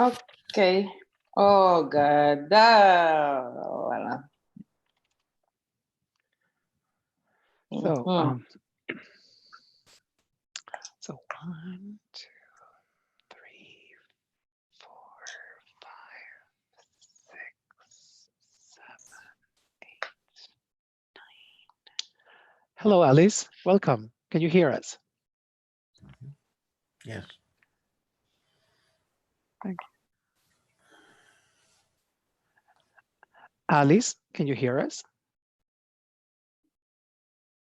Okay. Oh God. Wala. So, so 1, 2, 3, 4, 5, 6, 7, 8, 9. Hello, Alice. Welcome. Can you hear us? Yes. Thank you. Alice, can you hear us?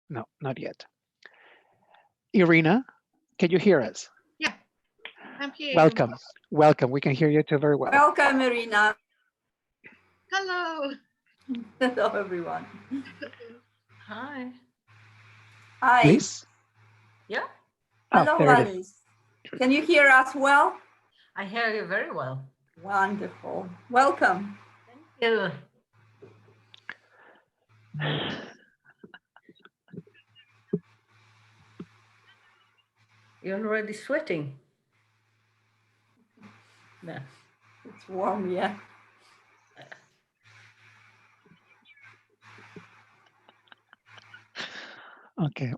No, not yet. Irina, can you hear us? Yeah, I'm here. Welcome. Welcome. We can hear you too very well. Welcome, Irina. Hello. Hello, everyone. Hi. Hi. Alice? Yeah. Oh, Hello, there it is. Alice. Can you hear us well? I hear you very well. Wonderful. Welcome. Thank you. You're already sweating. No. It's warm, yeah. Okay.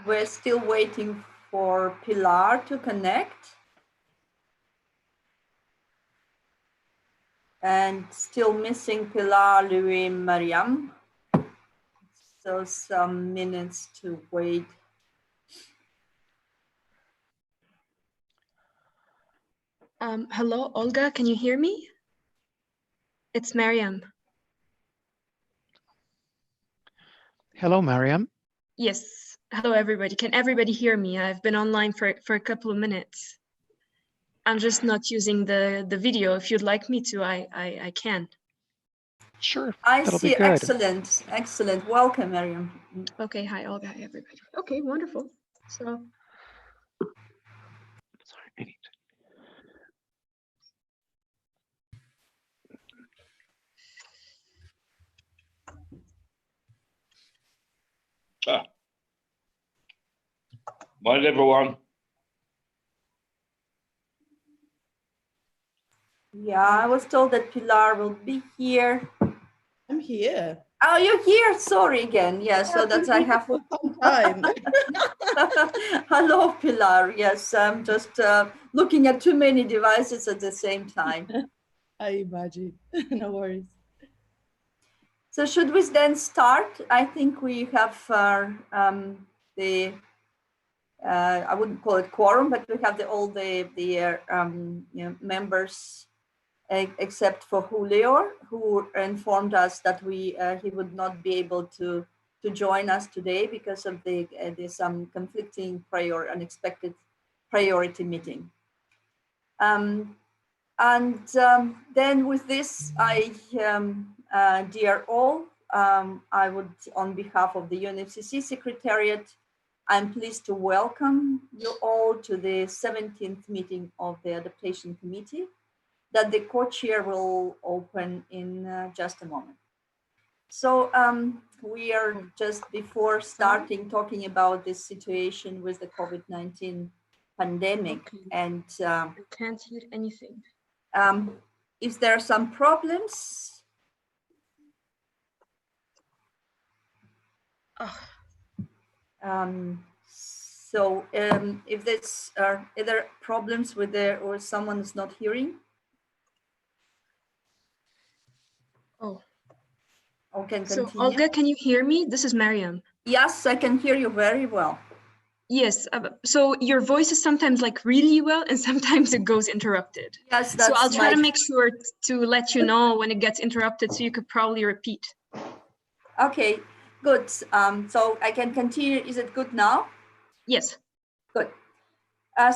We're still waiting for Pilar to connect. And still missing Pilar, Louis, Mariam. So some minutes to wait. Hello, Olga, can you hear me? It's Mariam. Hello, Mariam. Yes, hello everybody. Can everybody hear me? I've been online for a couple of minutes. I'm just not using the video. If you'd like me to, I can. Sure, I that'll see, be good. excellent, excellent. Welcome, Mariam. Okay, hi Olga, hi everybody. Okay, wonderful. So. Sorry, I need to... Morning, everyone. Yeah, I was told that Pilar will be here. I'm here. Oh, you're here. Sorry again. Yeah, so that's I have for some time. Hello, Pilar. Yes, I'm just looking at too many devices at the same time. I imagine. No worries. So should we then start? I think we have the I wouldn't call it quorum, but we have all the you know, members, except for Julio, who informed us that he would not be able to join us today because of there's some conflicting unexpected priority meeting. Then with this, dear all, I would, on behalf of the Ipcc secretariat, I'm pleased to welcome you all to the 17th meeting of the Adaptation Committee that the co-chair will open in just a moment. So we are just before starting talking about this situation with the COVID-19 pandemic. Okay. And I can't hear anything. Is there some problems? Oh. If there's are there problems with or someone is not hearing? Oh. Okay, so continue. Olga, can you hear me? This is Mariam. Yes, I can hear you very well. Yes, so your voice is sometimes like really well and sometimes it goes interrupted. Yes, that's so I'll try to make sure to let you know when it gets interrupted so you could probably repeat. Okay, good. So I can continue. Is it good now? Yes. Good.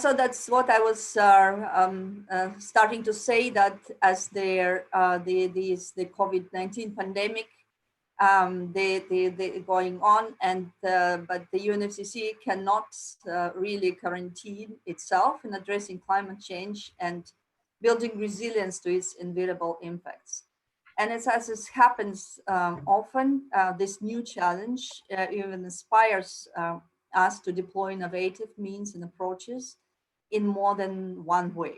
So that's what I was starting to say, that as the COVID-19 pandemic they going on, and but the UNFCCC cannot really guarantee itself in addressing climate change and building resilience to its inevitable impacts. And as it happens often, this new challenge even inspires us to deploy innovative means and approaches in more than one way.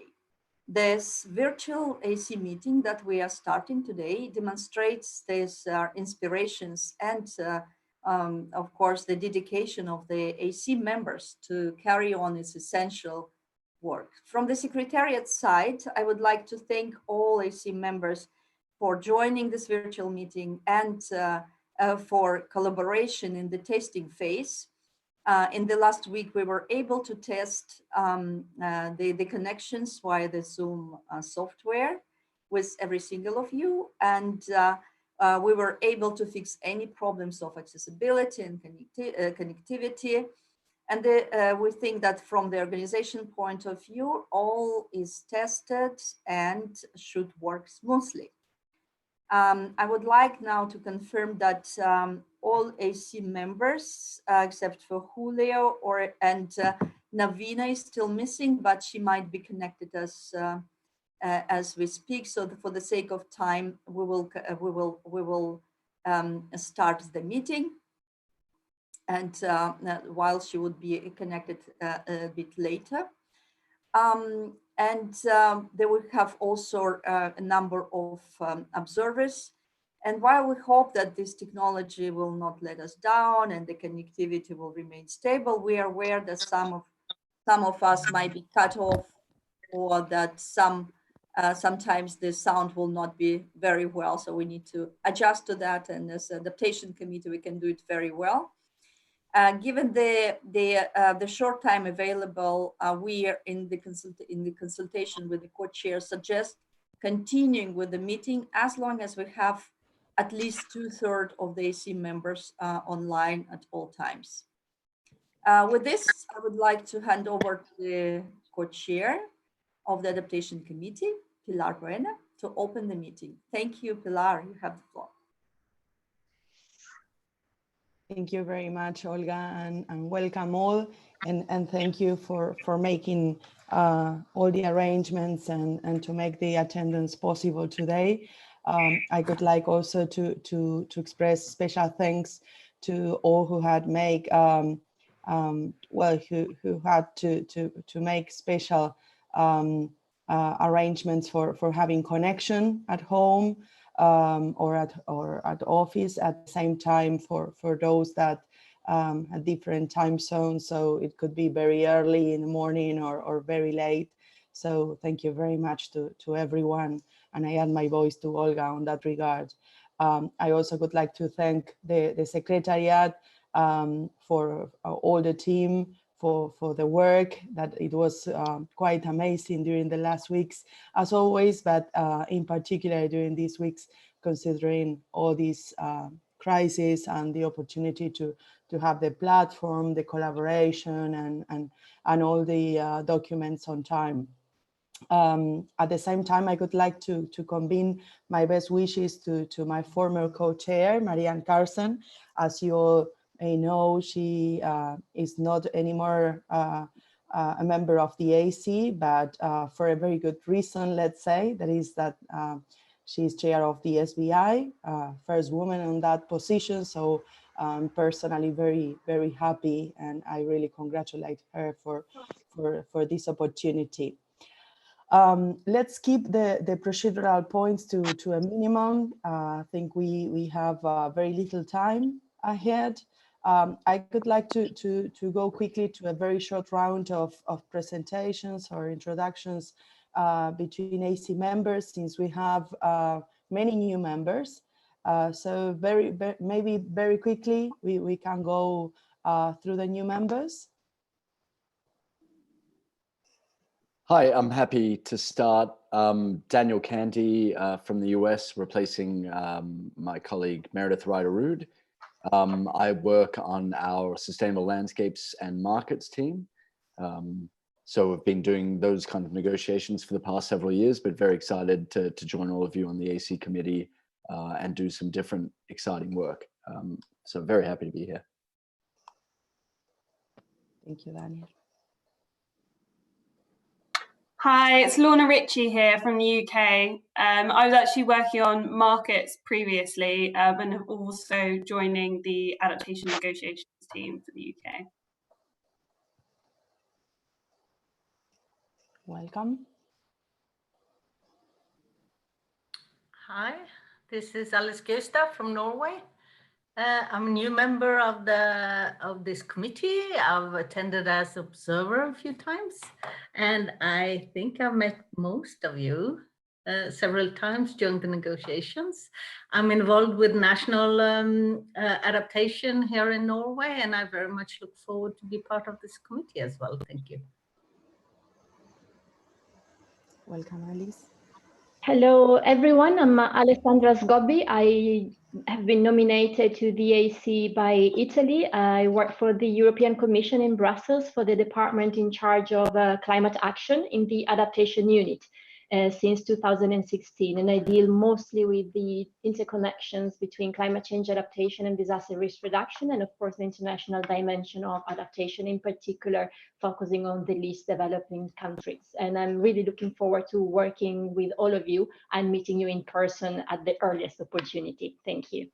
This virtual AC meeting that we are starting today demonstrates these inspirations and of course, the dedication of the AC members to carry on its essential work. From the secretariat side, I would like to thank all AC members for joining this virtual meeting and for collaboration in the testing phase. In the last week, we were able to test the connections via the Zoom software with every single of you. And we were able to fix any problems of accessibility and connectivity. And we think that from the organization point of view, all is tested and should work smoothly. I would like now to confirm that all AC members, except for Julio and Navina is still missing, but she might be connected as we speak. So for the sake of time, we will start the meeting. And while she would be connected a bit later. There we have also a number of observers. And while we hope that this technology will not let us down and the connectivity will remain stable, we are aware that some of us might be cut off, or that sometimes the sound will not be very well. So we need to adjust to that. And as Adaptation Committee, we can do it very well. Given the short time available, we are in the consultation with the co-chair suggest continuing with the meeting as long as we have at least 2/3 of the AC members online at all times. With this, I would like to hand over to the co-chair of the Adaptation Committee, Pilar Buena, to open the meeting. Thank you, Pilar. You have the floor. Thank you very much, Olga, and welcome all. And thank you for making all the arrangements and to make the attendance possible today. I would like also to express special thanks to all who had made who had to make special arrangements for having connection at home. Or at office at the same time for those that at different time zones. So it could be very early in the morning or very late. So thank you very much to everyone. And I add my voice to Olga on that regard. I also would like to thank the secretariat for all the team for the work, that it was quite amazing during the last weeks, as always, but in particular during these weeks, considering all these crises and the opportunity to have the platform, the collaboration, and all the documents on time. At the same time, I would like to convene my best wishes to my former co-chair, Marianne Carson. As you all may know, she is not anymore a member of the AC, but for a very good reason, let's say, that is that she's chair of the SBI, first woman on that position. So I'm personally very, very happy, and I really congratulate her for this opportunity. Let's keep the procedural points to a minimum. I think we have very little time ahead. I would like to go quickly to a very short round of presentations or introductions between AC members, since we have many new members. So maybe very quickly, we can go through the new members. Hi, I'm happy to start. Daniel Canty from the US, replacing my colleague Meredith Ryder-Rood. I work on our Sustainable Landscapes and Markets team. So we've been doing those kind of negotiations for the past several years, but very excited to join all of you on the AC committee and do some different exciting work. So very happy to be here. Thank you, Daniel. Hi, it's Lorna Ritchie here from the UK. I was actually working on markets previously and also joining the adaptation negotiations team for the UK. welcome. Hi, this is Alice Gaustad from Norway. I'm a new member of this committee. I've attended as observer a few times, and I think I've met most of you several times during the negotiations. I'm involved with national adaptation here in Norway, and I very much look forward to be part of this committee as well. Thank you. Welcome, Alice. Hello, everyone. I'm Alessandra Sgobbi. I have been nominated to the AC by Italy. I work for the European Commission in Brussels for the department in charge of climate action in the adaptation unit since 2016. And I deal mostly with the interconnections between climate change adaptation and disaster risk reduction, and of course, the international dimension of adaptation, in particular, focusing on the least developing countries. And I'm really looking forward to working with all of you and meeting you in person at the earliest opportunity. Thank you.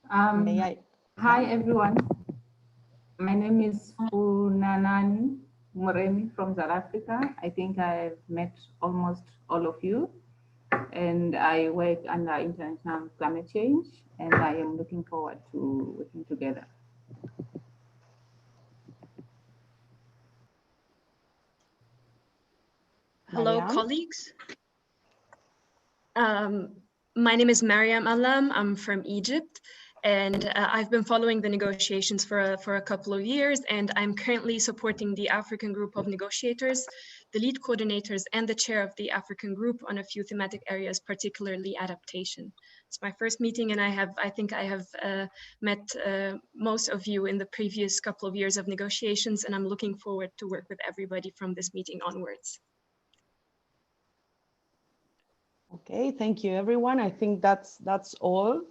Hi, everyone. My name is Funanani Moremi from South Africa. I think I've met almost all of you, and I work under international climate change, and I am looking forward to working together. Hello, colleagues. My name is Mariam Alam. I'm from Egypt, and I've been following the negotiations for a couple of years, and I'm currently supporting the African Group of Negotiators, the lead coordinators, and the chair of the African Group on a few thematic areas, particularly adaptation. It's my first meeting, and I think I have met most of you in the previous couple of years of negotiations, and I'm looking forward to work with everybody from this meeting onwards. Okay, thank you, everyone. I think that's all.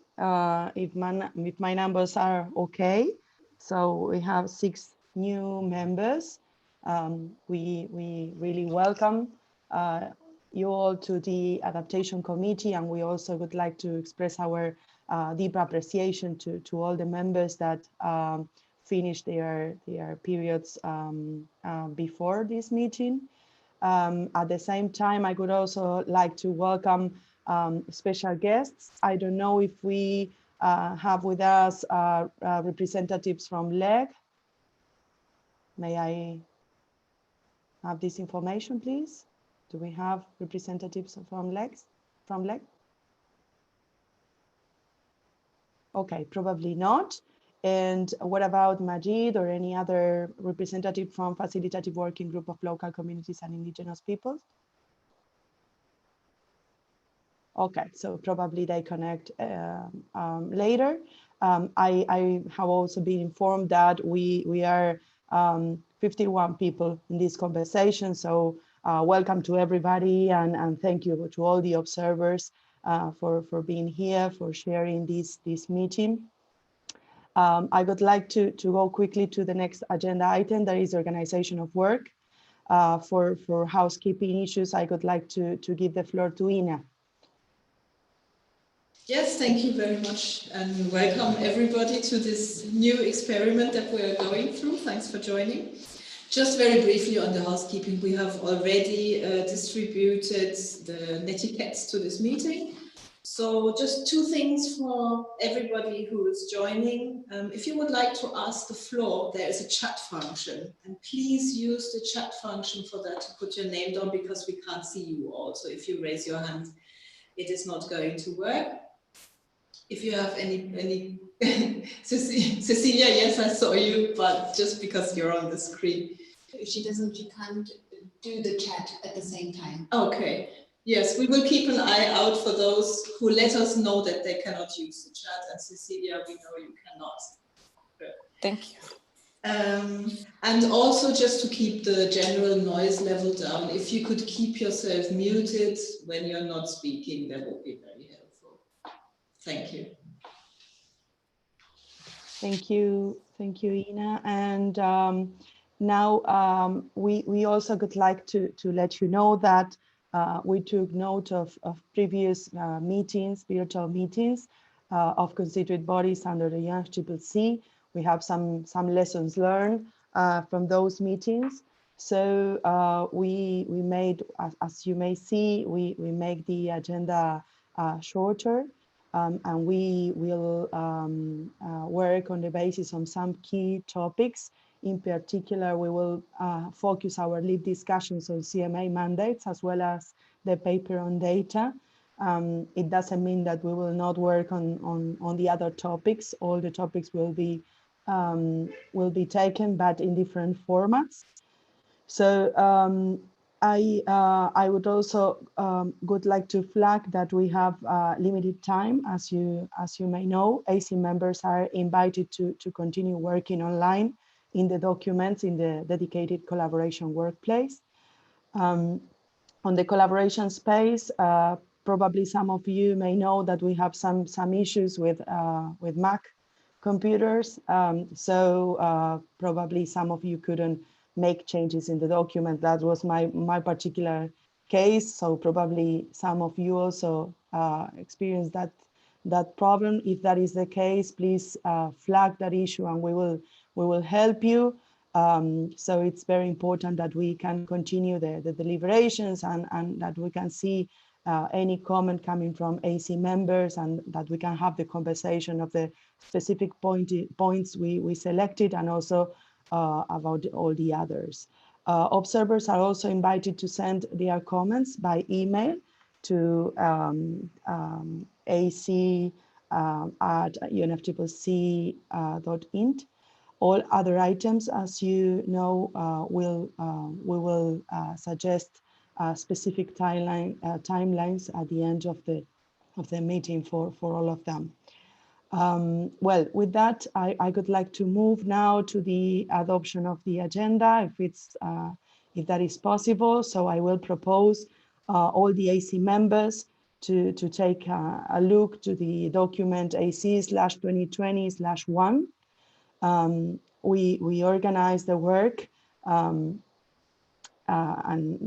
If my numbers are okay, so we have 6 new members. We really welcome you all to the Adaptation Committee, and we also would like to express our deep appreciation to all the members that finished their periods before this meeting. At the same time, I would also like to welcome special guests. I don't know if we have with us representatives from LEG. May I have this information, please? Do we have representatives from LEG? Okay, probably not. And what about Majid or any other representative from Facilitative Working Group of Local Communities and Indigenous Peoples? Okay, so probably they connect later. I have also been informed that we are 51 people in this conversation, so welcome to everybody, and thank you to all the observers for being here, for sharing this meeting. I would like to go quickly to the next agenda item, that is organization of work. For housekeeping issues, I would like to give the floor to Ina. Yes, thank you very much, and welcome everybody to this new experiment that we're going through. Thanks for joining. Just very briefly on the housekeeping, we have already distributed the netiquettes to this meeting. So just 2 things for everybody who is joining. If you would like to ask the floor, there is a chat function, and please use the chat function for that to put your name down, because we can't see you all. So if you raise your hand, it is not going to work. If you have any Cecilia, yes, I saw you, but just because you're on the screen. If she can't do the chat at the same time. Okay. Yes, we will keep an eye out for those who let us know that they cannot use the chat. And Cecilia, we know you cannot. Thank you. And also just to keep the general noise level down, if you could keep yourself muted when you're not speaking, that would be very helpful. Thank you. Thank you, Ina. And now we also would like to let you know that we took note of previous meetings, virtual meetings, of constituent bodies under the Ipcc. We have some lessons learned from those meetings. So we made, as you may see, we make the agenda shorter, and we will work on the basis on some key topics. In particular, we will focus our lead discussions on CMA mandates as well as the paper on data. It doesn't mean that we will not work on the other topics. All the topics will be taken, but in different formats. So I would also would like to flag that we have limited time, as you may know. AC members are invited to continue working online in the documents in the dedicated collaboration workplace. On the collaboration space, probably some of you may know that we have some issues with Mac computers. So probably some of you couldn't make changes in the document. That was my particular case. So probably some of you also experienced that problem. If that is the case, please flag that issue and we will help you. So it's very important that we can continue the deliberations and that we can see any comment coming from AC members and that we can have the conversation of the specific points we selected and also about all the others. Observers are also invited to send their comments by email to ac at unfccc.int. All other items, as you know, we will suggest specific timelines at the end of the meeting for all of them. Well, with that, I would like to move now to the adoption of the agenda, if that is possible. So I will propose all the AC members to take a look to the document AC/2020/1. We organize the work and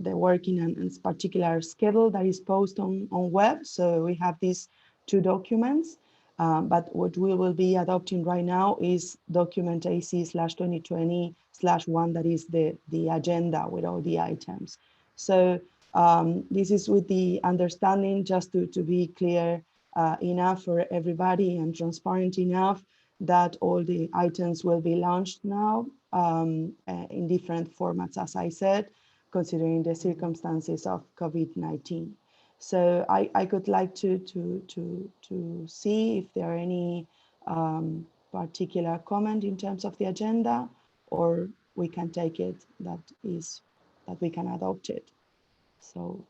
the work in a particular schedule that is posted on web. So we have these two documents, but what we will be adopting right now is document AC/2020/1, that is the agenda with all the items. So this is with the understanding, just to be clear enough for everybody and transparent enough, that all the items will be launched now in different formats, as I said, considering the circumstances of COVID-19. So I could like to see if there are any particular comment in terms of the agenda, or we can take it that we can adopt it. So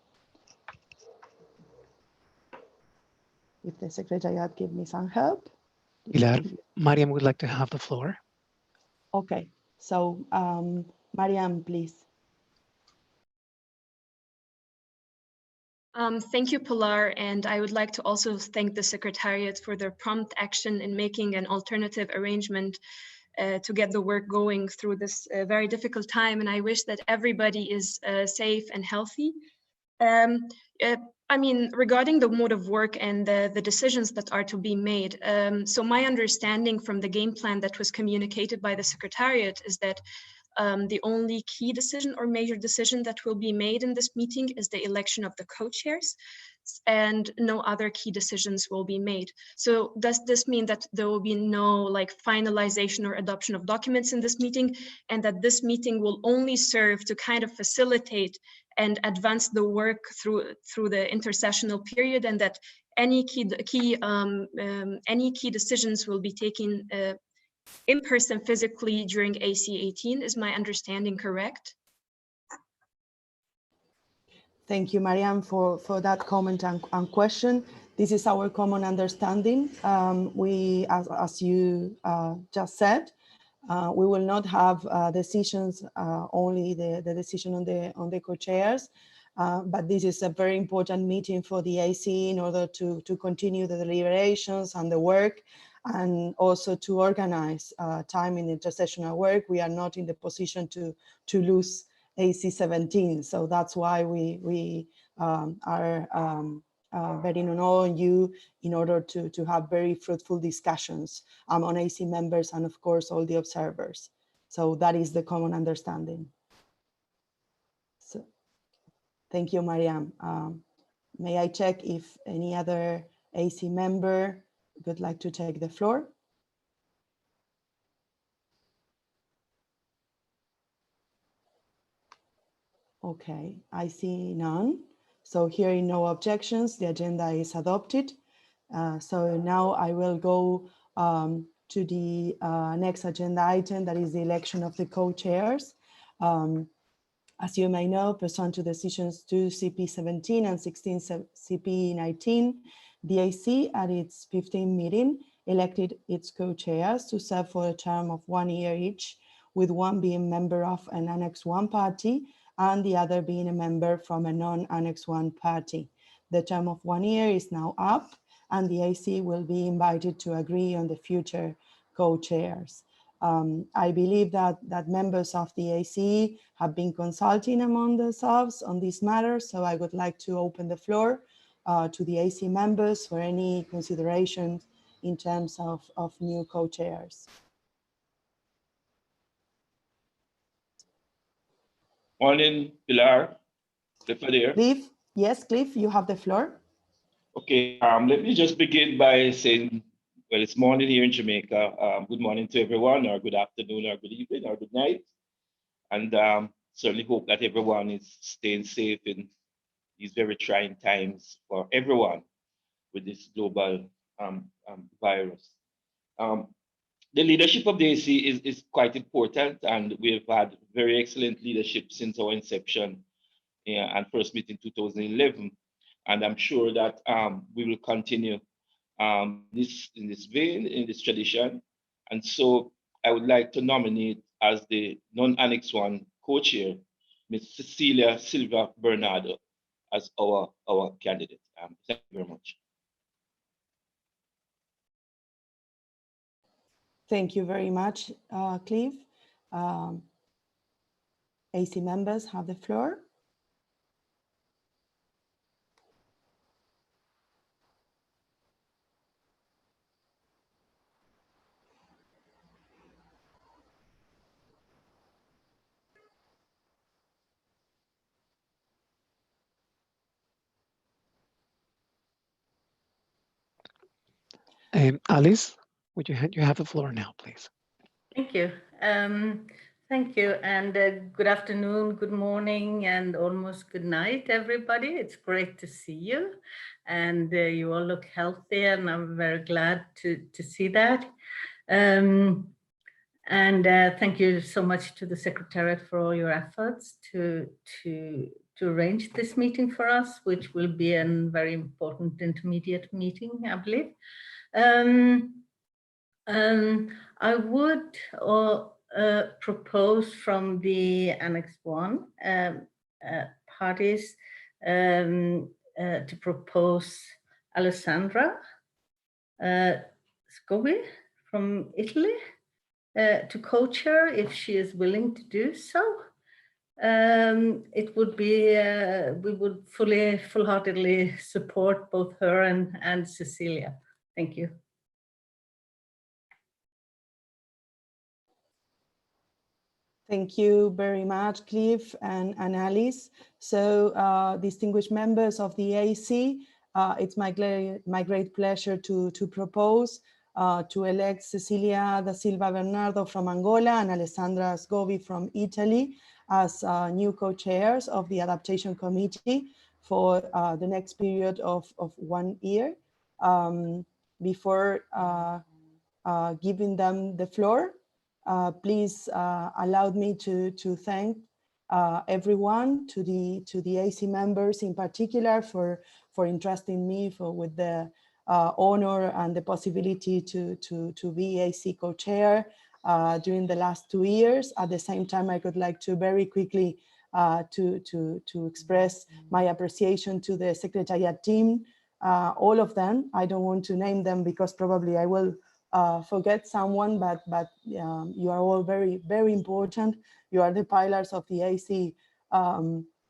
if the secretariat give me some help. Pilar, Mariam would like to have the floor. Okay, so Mariam, please. Thank you, Pilar, and I would like to also thank the Secretariat for their prompt action in making an alternative arrangement to get the work going through this very difficult time, and I wish that everybody is safe and healthy. I mean, regarding the mode of work and the decisions that are to be made, so my understanding from the game plan that was communicated by the Secretariat is that the only key decision or major decision that will be made in this meeting is the election of the co-chairs, and no other key decisions will be made. So does this mean that there will be no finalization or adoption of documents in this meeting, and that this meeting will only serve to kind of facilitate and advance the work through the intersessional period, and that any key decisions will be taken in person physically during AC18? Is my understanding correct? Thank you, Mariam, for that comment and question. This is our common understanding. We, as you just said, we will not have decisions, only the decision on the co-chairs, but this is a very important meeting for the AC in order to continue the deliberations and the work, and also to organize time in intersessional work. We are not in the position to lose AC17, so that's why we are betting on all of you in order to have very fruitful discussions on AC members and of course all the observers. So that is the common understanding. So thank you, Mariam. May I check if any other AC member would like to take the floor? Okay, I see none. So hearing no objections, the agenda is adopted. So now I will go to the next agenda item, that is the election of the co-chairs. As you may know, pursuant to decisions 2 CP17 and 16 CP19, the AC at its 15th meeting elected its co-chairs to serve for a term of 1 year each, with one being member of an Annex 1 party and the other being a member from a non-Annex 1 party. The term of 1 year is now up, and the AC will be invited to agree on the future co-chairs. I believe that members of the AC have been consulting among themselves on this matter, so I would like to open the floor to the AC members for any considerations in terms of new co-chairs. Morning, Pilar. There. Cliff, yes, Cliff, you have the floor. Okay, let me just begin by saying, well, it's morning here in Jamaica. Good morning to everyone, or good afternoon, or good evening, or good night. And certainly hope that everyone is staying safe in these very trying times for everyone with this global virus. The leadership of the AC is quite important, and we've had very excellent leadership since our inception and first meeting in 2011. And I'm sure that we will continue in this vein, in this tradition. And so I would like to nominate as the non-Annex 1 co-chair, Ms. Cecilia Silva Bernardo, as our candidate. Thank you very much. Thank you very much, Cliff. AC members have the floor. Alice, would you have the floor now, please? Thank you. Thank you, and good afternoon, good morning, and almost good night, everybody. It's great to see you, and you all look healthy, and I'm very glad to see that. And thank you so much to the Secretariat for all your efforts to arrange this meeting for us, which will be a very important intermediate meeting, I believe. I would propose from the Annex 1 parties to propose Alessandra Scobi from Italy to co-chair if she is willing to do so. It would be, we would full-heartedly support both her and Cecilia. Thank you. Thank you very much, Cliff and Alice. So distinguished members of the AC, it's my great pleasure to propose to elect Cecilia da Silva Bernardo from Angola and Alessandra Scovi from Italy as new co-chairs of the Adaptation Committee for the next period of 1 year. Before giving them the floor, please allow me to thank everyone, to the AC members in particular for entrusting me with the honor and the possibility to be AC co-chair during the last 2 years. At the same time, I would like to very quickly to express my appreciation to the secretariat team, all of them. I don't want to name them because probably I will forget someone, but you are all very, very important. You are the pillars of the AC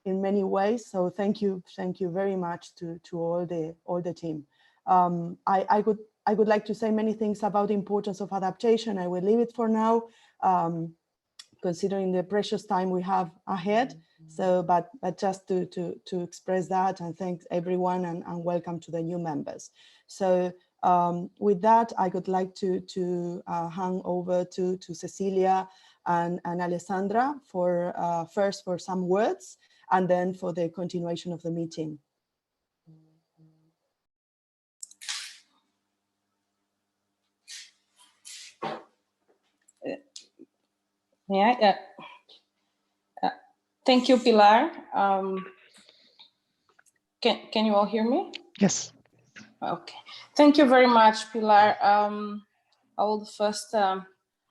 in many ways. So thank you very much to all the team. I would like to say many things about the importance of adaptation. I will leave it for now, considering the precious time we have ahead. So, but just to express that and thank everyone and welcome to the new members. So with that, I would like to hand over to Cecilia and Alessandra for first for some words and then for the continuation of the meeting. Yeah. Thank you, Pilar. Can you all hear me? Yes. Okay. Thank you very much, Pilar. I would first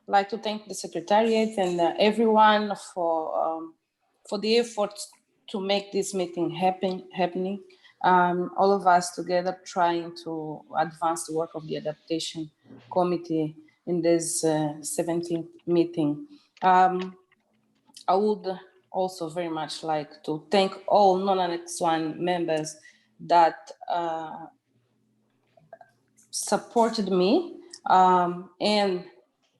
like to thank the secretariat and everyone for the efforts to make this meeting happening. All of us together trying to advance the work of the Adaptation Committee in this 17th meeting. I would also very much like to thank all non-Annex 1 members that supported me and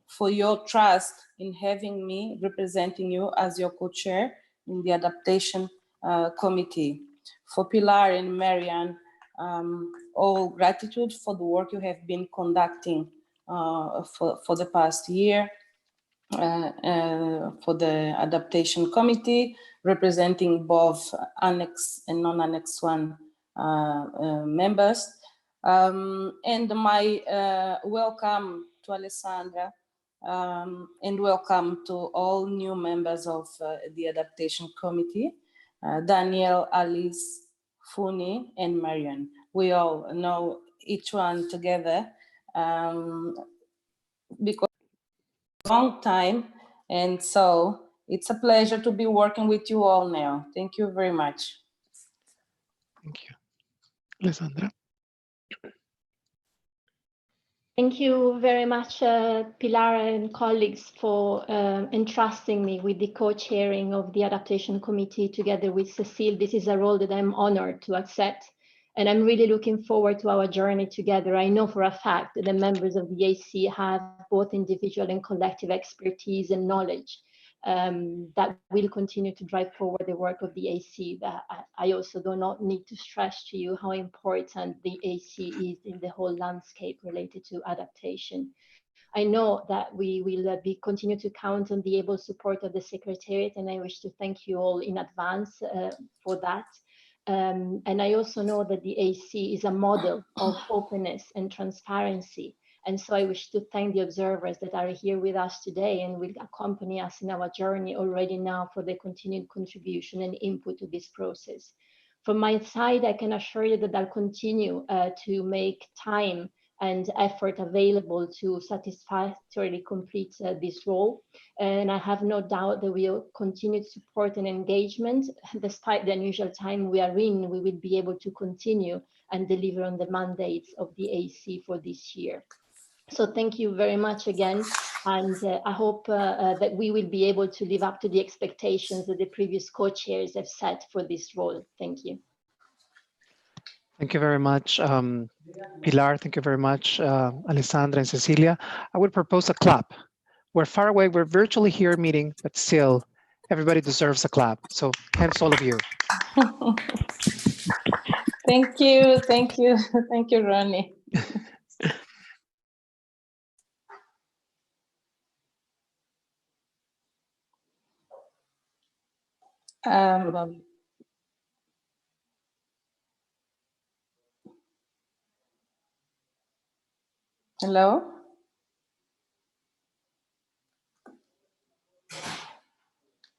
for your trust in having me representing you as your co-chair in the Adaptation Committee. For Pilar and Marianne, all gratitude for the work you have been conducting for the past year. For the Adaptation Committee, representing both Annex and non-Annex 1 members. And my welcome to Alessandra and welcome to all new members of the Adaptation Committee, Daniel, Alice, Funi, and Marian. We all know each one together because long time, and so it's a pleasure to be working with you all now. Thank you very much. Thank you. Alessandra. Thank you very much, Pilar and colleagues, for entrusting me with the co-chairing of the Adaptation Committee together with Cecile. This is a role that I'm honored to accept, and I'm really looking forward to our journey together. I know for a fact that the members of the AC have both individual and collective expertise and knowledge that will continue to drive forward the work of the AC. That I also do not need to stress to you how important the AC is in the whole landscape related to adaptation. I know that we will continue to count on the able support of the Secretariat, and I wish to thank you all in advance for that. And I also know that the AC is a model of openness and transparency. And so I wish to thank the observers that are here with us today and will accompany us in our journey already now for the continued contribution and input to this process. From my side, I can assure you that I'll continue to make time and effort available to satisfactorily complete this role. And I have no doubt that we will continue support and engagement. Despite the unusual time we are in, we will be able to continue and deliver on the mandates of the AC for this year. So thank you very much again. And I hope that we will be able to live up to the expectations that the previous co-chairs have set for this role. Thank you. Thank you very much, Pilar. Thank you very much, Alessandra and Cecilia. I would propose a clap. We're far away, we're virtually here meeting, but still everybody deserves a clap. So hence all of you. Thank you, thank you, thank you, Ronnie. Hello?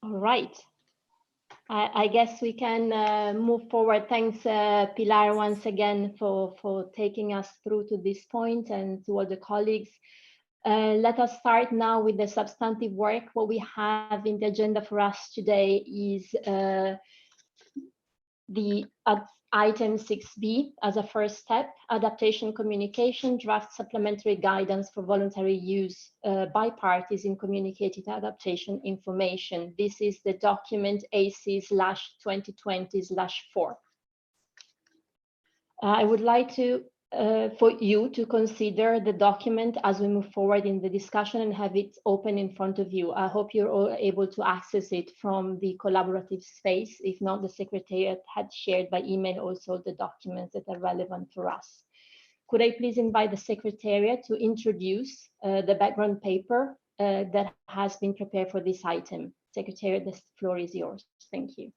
All right. I guess we can move forward. Thanks, Pilar, once again for taking us through to this point, and to all the colleagues. Let us start now with the substantive work. What we have in the agenda for us today is the Item 6B as a first step, adaptation communication, draft supplementary guidance for voluntary use by parties in communicated adaptation information. This is the document AC/2020/4. I would like to for you to consider the document as we move forward in the discussion and have it open in front of you. I hope you're all able to access it from the collaborative space. If not, the Secretariat had shared by email also the documents that are relevant for us. Could I please invite the Secretariat to introduce the background paper that has been prepared for this item? Secretariat, the floor is yours. Thank you.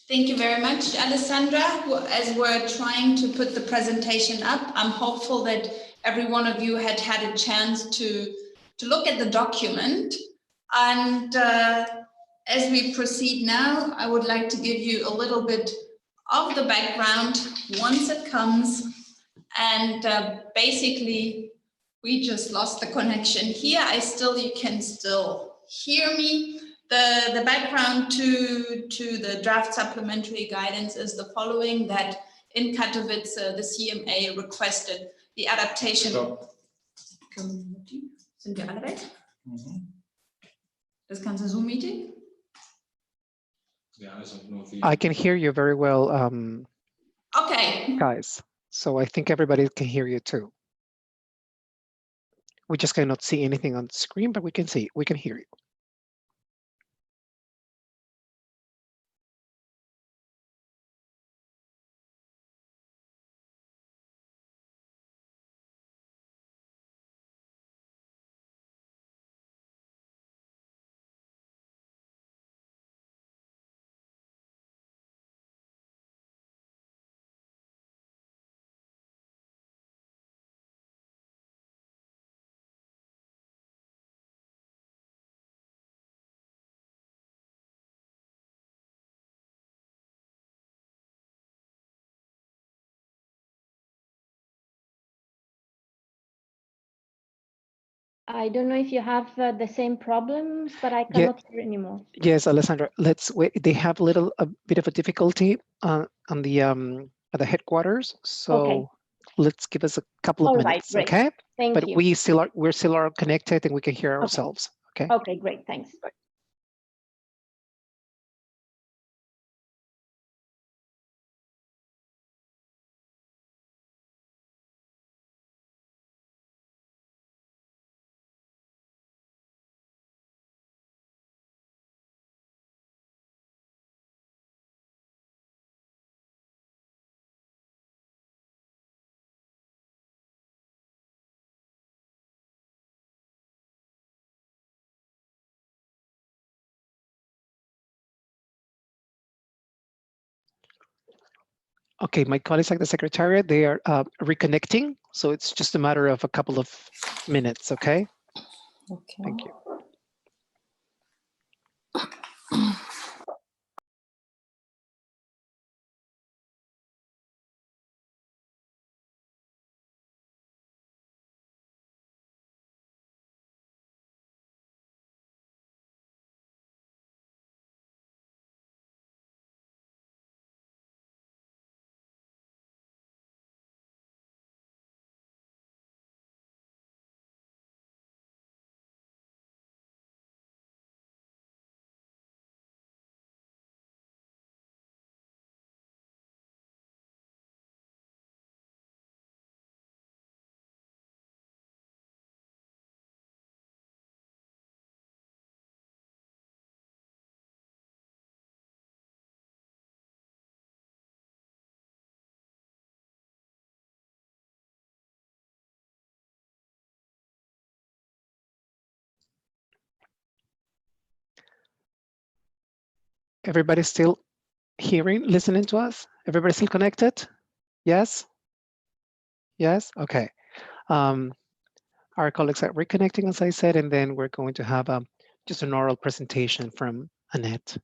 Thank you very much, Alessandra. As we're trying to put the presentation up, I'm hopeful that every one of you had a chance to look at the document. And as we proceed now, I would like to give you a little bit of the background once it comes. And basically, we just lost the connection here. You can still hear me. The background to the draft supplementary guidance is the following, that in Katowice, the CMA requested the adaptation. Sind wir alle weg? Das ganze Zoom-Meeting? I can hear you very well, okay, guys. So I think everybody can hear you too. We just cannot see anything on the screen, but we can hear you. I don't know if you have the same problems, but I cannot hear anymore. Yes, Alessandra, let's wait. They have a bit of a difficulty on the at the headquarters. So okay. Let's give us a couple of minutes, great. Okay? Thank you. We're still connected and we can hear ourselves. Okay. Okay, great. Thanks. Bye. Okay, my colleagues at the Secretariat, they are reconnecting. So it's just a matter of a couple of minutes, okay? Okay. Thank you. Everybody still listening to us? Everybody still connected? Yes? Yes? Okay. Our colleagues are reconnecting, as I said, and then we're going to have just an oral presentation from Annette.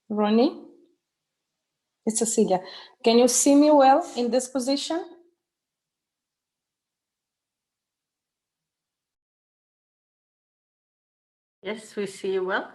Ronnie? It's Cecilia. Can you see me well in this position? Yes, we see you well.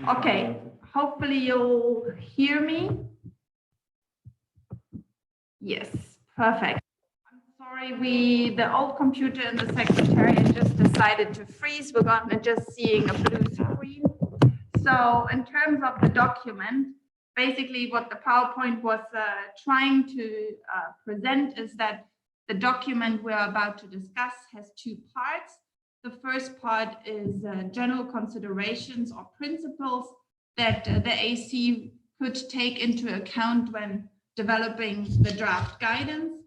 Okay, hopefully you'll hear me. Yes, perfect. I'm sorry, the old computer in the secretariat just decided to freeze. We're gonna just seeing a blue screen. So in terms of the document, basically what the PowerPoint was trying to present is that the document we're about to discuss has two parts. The first part is general considerations or principles that the AC could take into account when developing the draft guidance.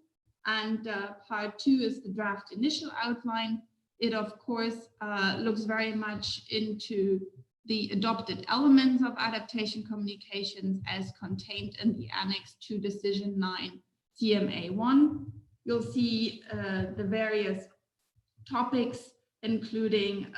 And part two is the draft initial outline. It, of course, looks very much into the adopted elements of adaptation communications as contained in the Annex to Decision 9 CMA1. You'll see the various topics, including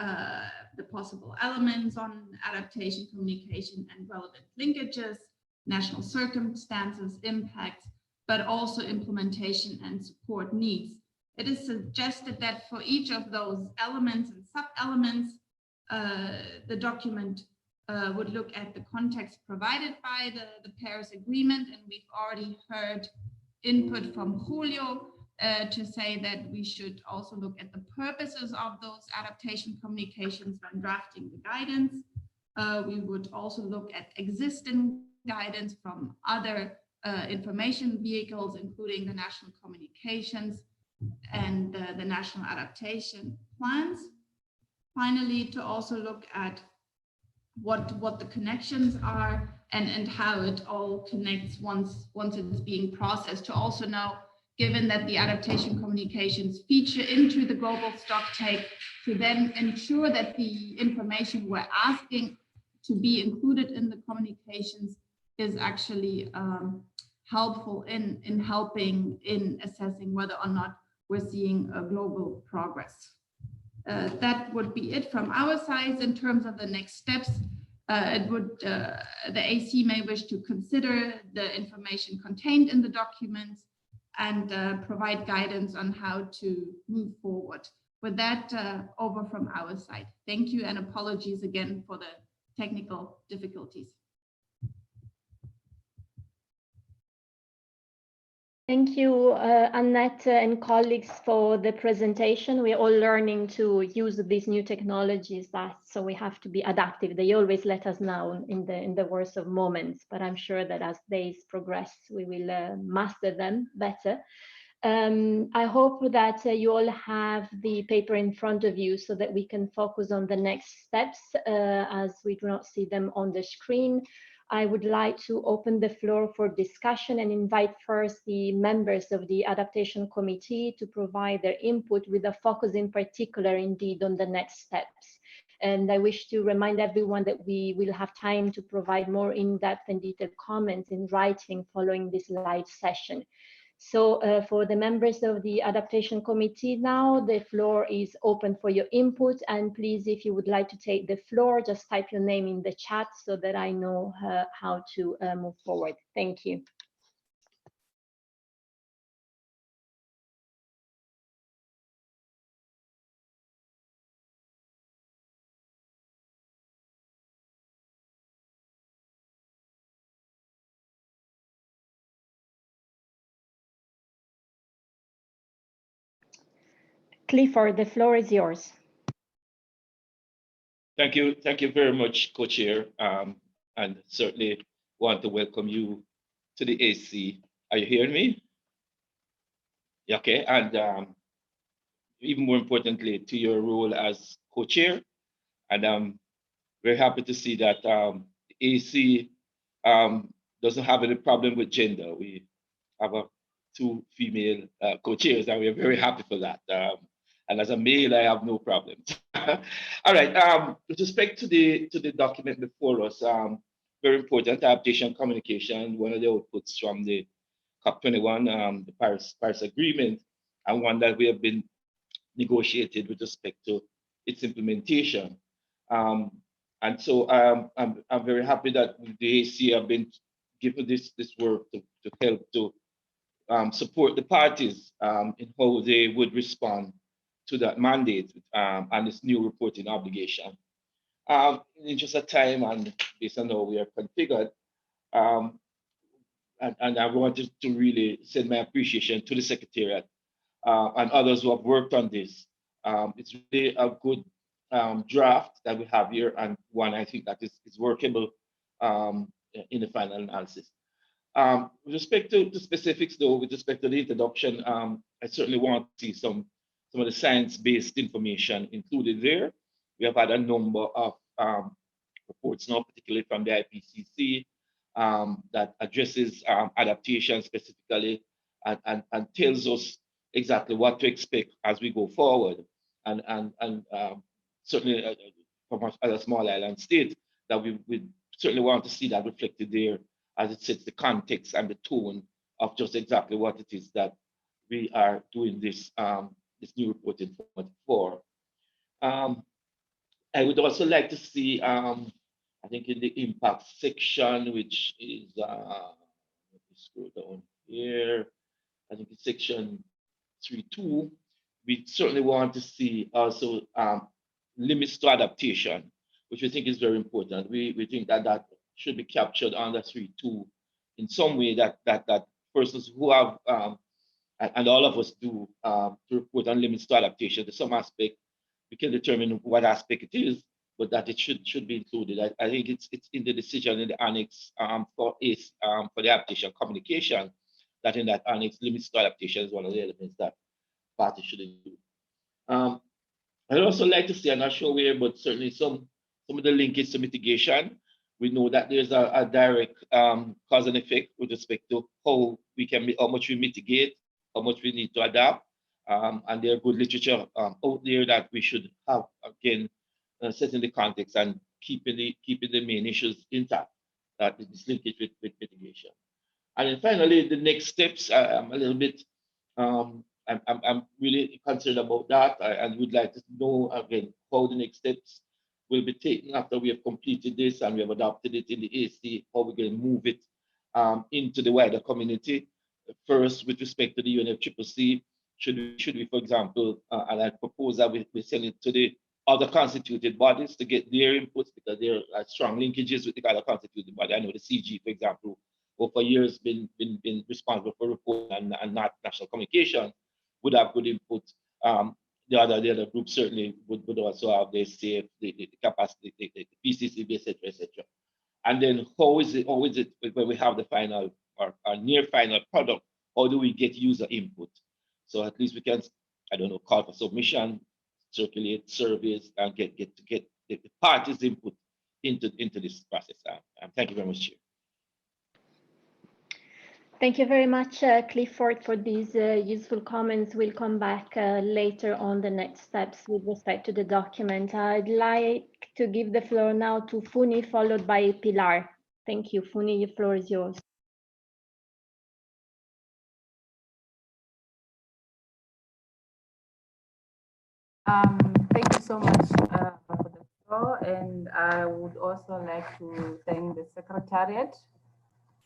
the possible elements on adaptation communication and relevant linkages, national circumstances, impacts, but also implementation and support needs. It is suggested that for each of those elements and sub-elements, the document would look at the context provided by the Paris Agreement, and we've already heard input from Julio to say that we should also look at the purposes of those adaptation communications when drafting the guidance. We would also look at existing guidance from other information vehicles, including the national communications and the national adaptation plans. Finally, to also look at what the connections are and how it all connects once it's being processed, to also know, given that the adaptation communications feature into the global stocktake, to then ensure that the information we're asking to be included in the communications is actually helpful in helping in assessing whether or not we're seeing a global progress. That would be it from our side. In terms of the next steps, the AC may wish to consider the information contained in the documents and provide guidance on how to move forward. With that, over from our side. Thank you and apologies again for the technical difficulties. Thank you, Annette and colleagues, for the presentation. We're all learning to use these new technologies, so we have to be adaptive. They always let us know in the worst of moments, but I'm sure that as days progress, we will master them better. I hope that you all have the paper in front of you so that we can focus on the next steps as we do not see them on the screen. I would like to open the floor for discussion and invite first the members of the Adaptation Committee to provide their input with a focus in particular indeed on the next steps. And I wish to remind everyone that we will have time to provide more in-depth and detailed comments in writing following this live session. So for the members of the Adaptation Committee now, the floor is open for your input. And please, if you would like to take the floor, just type your name in the chat so that I know how to move forward. Thank you. Clifford, the floor is yours. Thank you very much, Co-Chair, and certainly want to welcome you to the AC. Are you hearing me? Yeah, okay, and even more importantly, to your role as Co-Chair, and I'm very happy to see that the AC doesn't have any problem with gender. We have two female co-chairs, and we're very happy for that. And as a male, I have no problem. All right. With respect to the document before us, very important adaptation communication. One of the outputs from the COP21, the Paris Agreement, and one that we have been negotiated with respect to its implementation. And so I'm very happy that the AC have been given this work to help to support the parties in how they would respond to that mandate and this new reporting obligation. In just a time and based on how we are configured, and I wanted to really send my appreciation to the secretariat and others who have worked on this. It's really a good draft that we have here, and one I think that is workable in the final analysis. With respect to the specifics, though, with respect to the introduction, I certainly want to see some of the science-based information included there. We have had a number of reports now, particularly from the Ipcc, that addresses adaptation specifically and tells us exactly what to expect as we go forward. And certainly from us as a small island state, that we certainly want to see that reflected there as it sets the context and the tone of just exactly what it is that we are doing this new reporting format for. I would also like to see, I think in the impact section, which is, let me scroll down here, I think it's section 3.2, we certainly want to see also limits to adaptation, which we think is very important. We think that should be captured under 3.2 in some way, that persons who have, and all of us do, to report on limits to adaptation. To some aspect, we can determine what aspect it is, but that it should be included. I think it's in the decision in the annex for the adaptation communication, that in that annex, limits to adaptation is one of the elements that parties should include. I'd also like to see, I'm not sure where, but certainly some of the linkage to mitigation. We know that there's a direct cause and effect with respect to how much we mitigate, how much we need to adapt. And there's good literature out there that we should have, again, setting the context and keeping the main issues intact, that is linkage with mitigation. And then finally, the next steps, I'm a little bit, I'm really concerned about that. And would like to know, again, how the next steps will be taken after we have completed this and we have adopted it in the AC, how we're going to move it into the wider community. First, with respect to the UNFCCC, should we, for example, and I propose that we send it to the other constituted bodies to get their inputs, because there are strong linkages with the other constituted body. I know the CG, for example, over years been responsible for reporting and not national communication, would have good input. The other groups certainly would also have their say, the capacity, the PCCB, et cetera. And then how is it when we have the final or near final product, how do we get user input? So at least we can, I don't know, call for submission, circulate surveys, and get the parties' input into this process. Thank you very much, Chair. Thank you very much, Clifford, for these useful comments. We'll come back later on the next steps with respect to the document. I'd like to give the floor now to Funi, followed by Pilar. Thank you. Funi, the floor is yours. Thank you so much for the floor, and I would also like to thank the secretariat.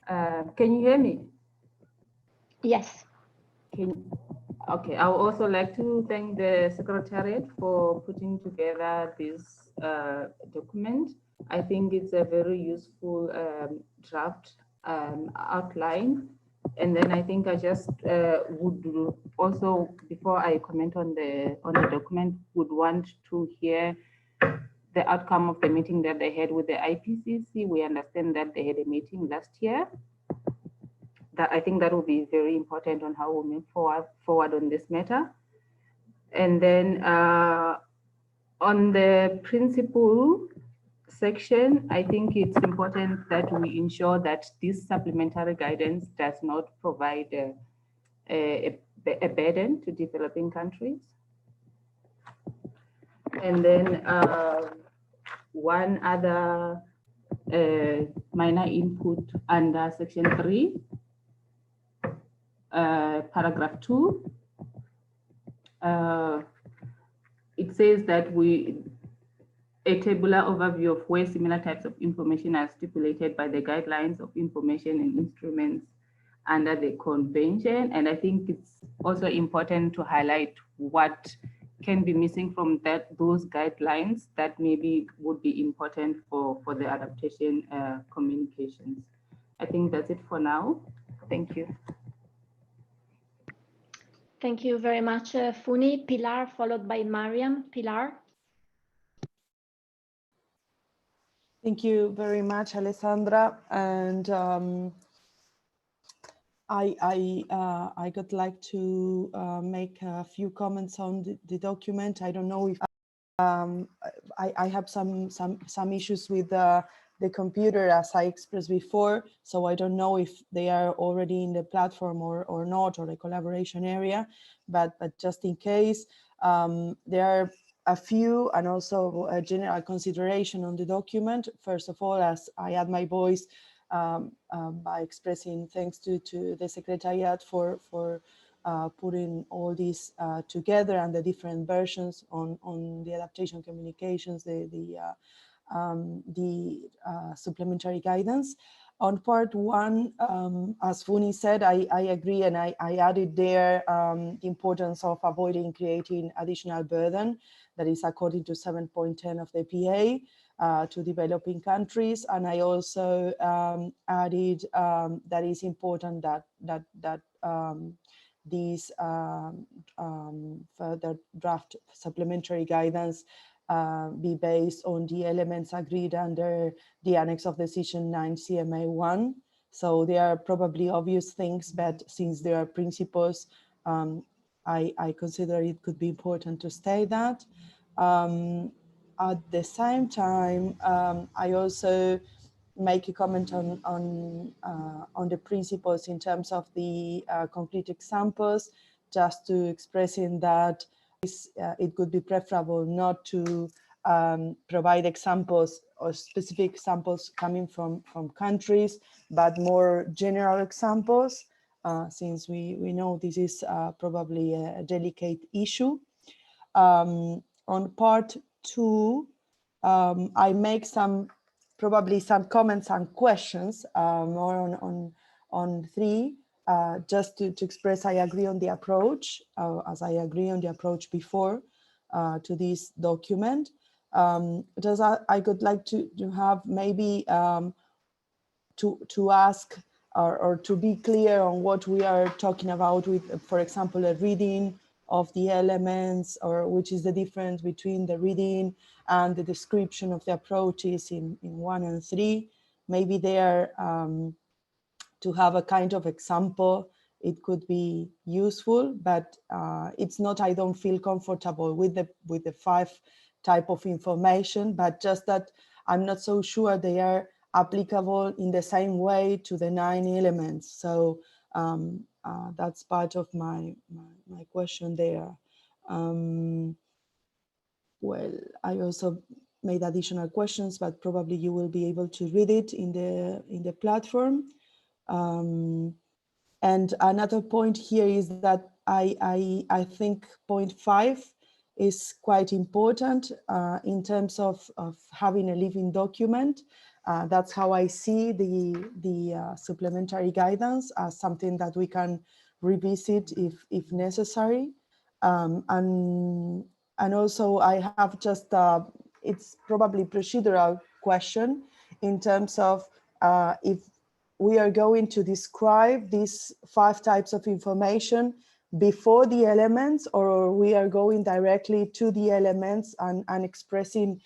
Can you hear me? Yes. Okay, I would also like to thank the secretariat for putting together this document. I think it's a very useful draft outline, And then I think I just would also, before I comment on the document, would want to hear the outcome of the meeting that they had with the Ipcc. We understand that they had a meeting last year. That I think that will be very important on how we move forward on this matter. And then on the principle section, I think it's important that we ensure that this supplementary guidance does not provide a burden to developing countries. And then one other minor input under section 3, paragraph 2. It says that a tabular overview of where similar types of information are stipulated by the guidelines of information and instruments under the convention. And I think it's also important to highlight what can be missing from those guidelines that maybe would be important for the adaptation communications. I think that's it for now. Thank you. Thank you very much, Funi. Pilar, followed by Mariam. Pilar. Thank you very much, Alessandra. And I would like to make a few comments on the document. I don't know if I have some issues with the computer, as I expressed before, so I don't know if they are already in the platform or not, or the collaboration area, but just in case, there are a few and also a general consideration on the document. First of all, as I add my voice by expressing thanks to the secretariat for putting all these together and the different versions on the adaptation communications, the supplementary guidance. On part 1, as Funi said, I agree, and I added there the importance of avoiding creating additional burden, that is according to 7.10 of the PA to developing countries. And I also added that it's important that these further draft supplementary guidance be based on the elements agreed under the Annex of Decision 9 CMA1. So they are probably obvious things, but since there are principles, I consider it could be important to state that. At the same time, I also make a comment on the principles in terms of the concrete examples, just to expressing that it could be preferable not to provide examples or specific examples coming from countries, but more general examples, since we know this is probably a delicate issue. On part 2, I make probably some comments and questions more on 3, just to express I agree on the approach, as I agree on the approach before to this document. Just I would like to have maybe to ask or to be clear on what we are talking about with, for example, a reading of the elements, or which is the difference between the reading and the description of the approaches in 1 and 3. Maybe there to have a kind of example, it could be useful, but it's not, I don't feel comfortable with the 5 type of information, but just that I'm not so sure they are applicable in the same way to the 9 elements. So that's part of my question there. Well, I also made additional questions, but probably you will be able to read it in the platform. And another point here is that I think point 5 is quite important in terms of having a living document. That's how I see the supplementary guidance as something that we can revisit if necessary. And also I have just, it's probably procedural question in terms of if we are going to describe these 5 types of information before the elements, or we are going directly to the elements and expressing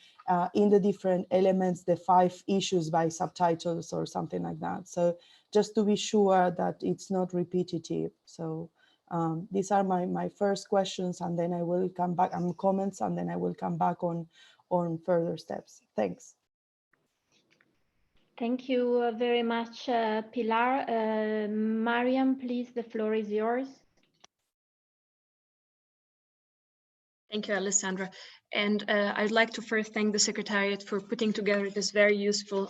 in the different elements the 5 issues by subtitles or something like that. So just to be sure that it's not repetitive. So these are my first questions, and then I will come back on comments, and then I will come back on further steps. Thanks. Thank you very much, Pilar. Mariam, please, the floor is yours. Thank you, Alessandra. And I'd like to first thank the Secretariat for putting together this very useful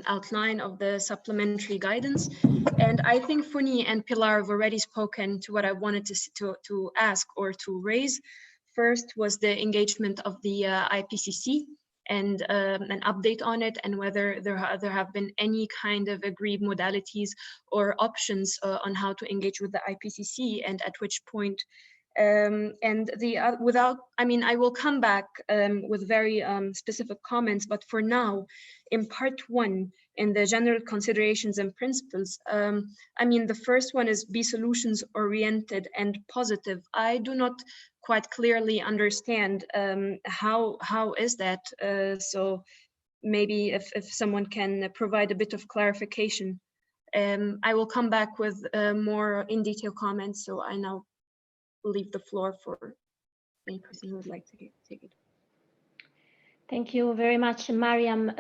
outline of the supplementary guidance. And I think Funi and Pilar have already spoken to what I wanted to ask or to raise. First was the engagement of the IPCC and an update on it, and whether there have been any kind of agreed modalities or options on how to engage with the IPCC, and at which point. And I will come back with very specific comments, but for now, in part 1, in the general considerations and principles, the first one is be solutions oriented and positive. I do not quite clearly understand how is that, so maybe if someone can provide a bit of clarification. I will come back with more in detail comments, so I now leave the floor for any person who would like to take it. Thank you very much, Mariam.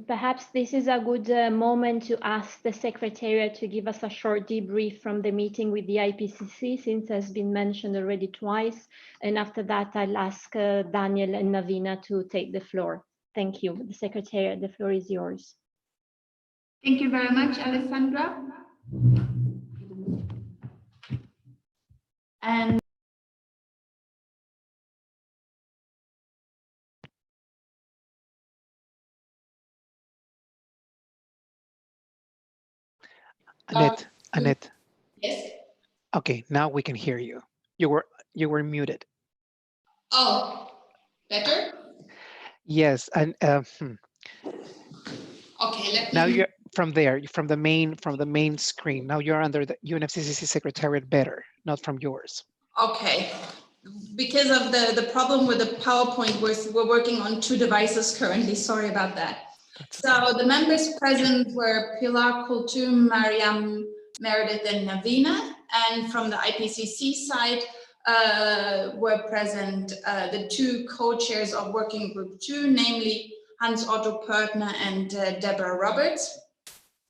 Perhaps this is a good moment to ask the Secretariat to give us a short debrief from the meeting with the IPCC, since it has been mentioned already twice. And after that, I'll ask Daniel and Navina to take the floor. Thank you. The Secretariat, the floor is yours. Thank you very much, Alessandra. And Annette. Yes. Okay, now we can hear you. You were muted. Oh, better? Yes, and okay. Now you're from the main screen. Now you're under the UNFCCC Secretariat better, not from yours. Okay. Because of the problem with the PowerPoint, we're working on 2 devices currently. Sorry about that. So the members present were Pilar Kultum, Mariam, Meredith, and Navina. And from the IPCC side were present the 2 co-chairs of Working Group 2, namely Hans-Otto Pörtner and Deborah Roberts,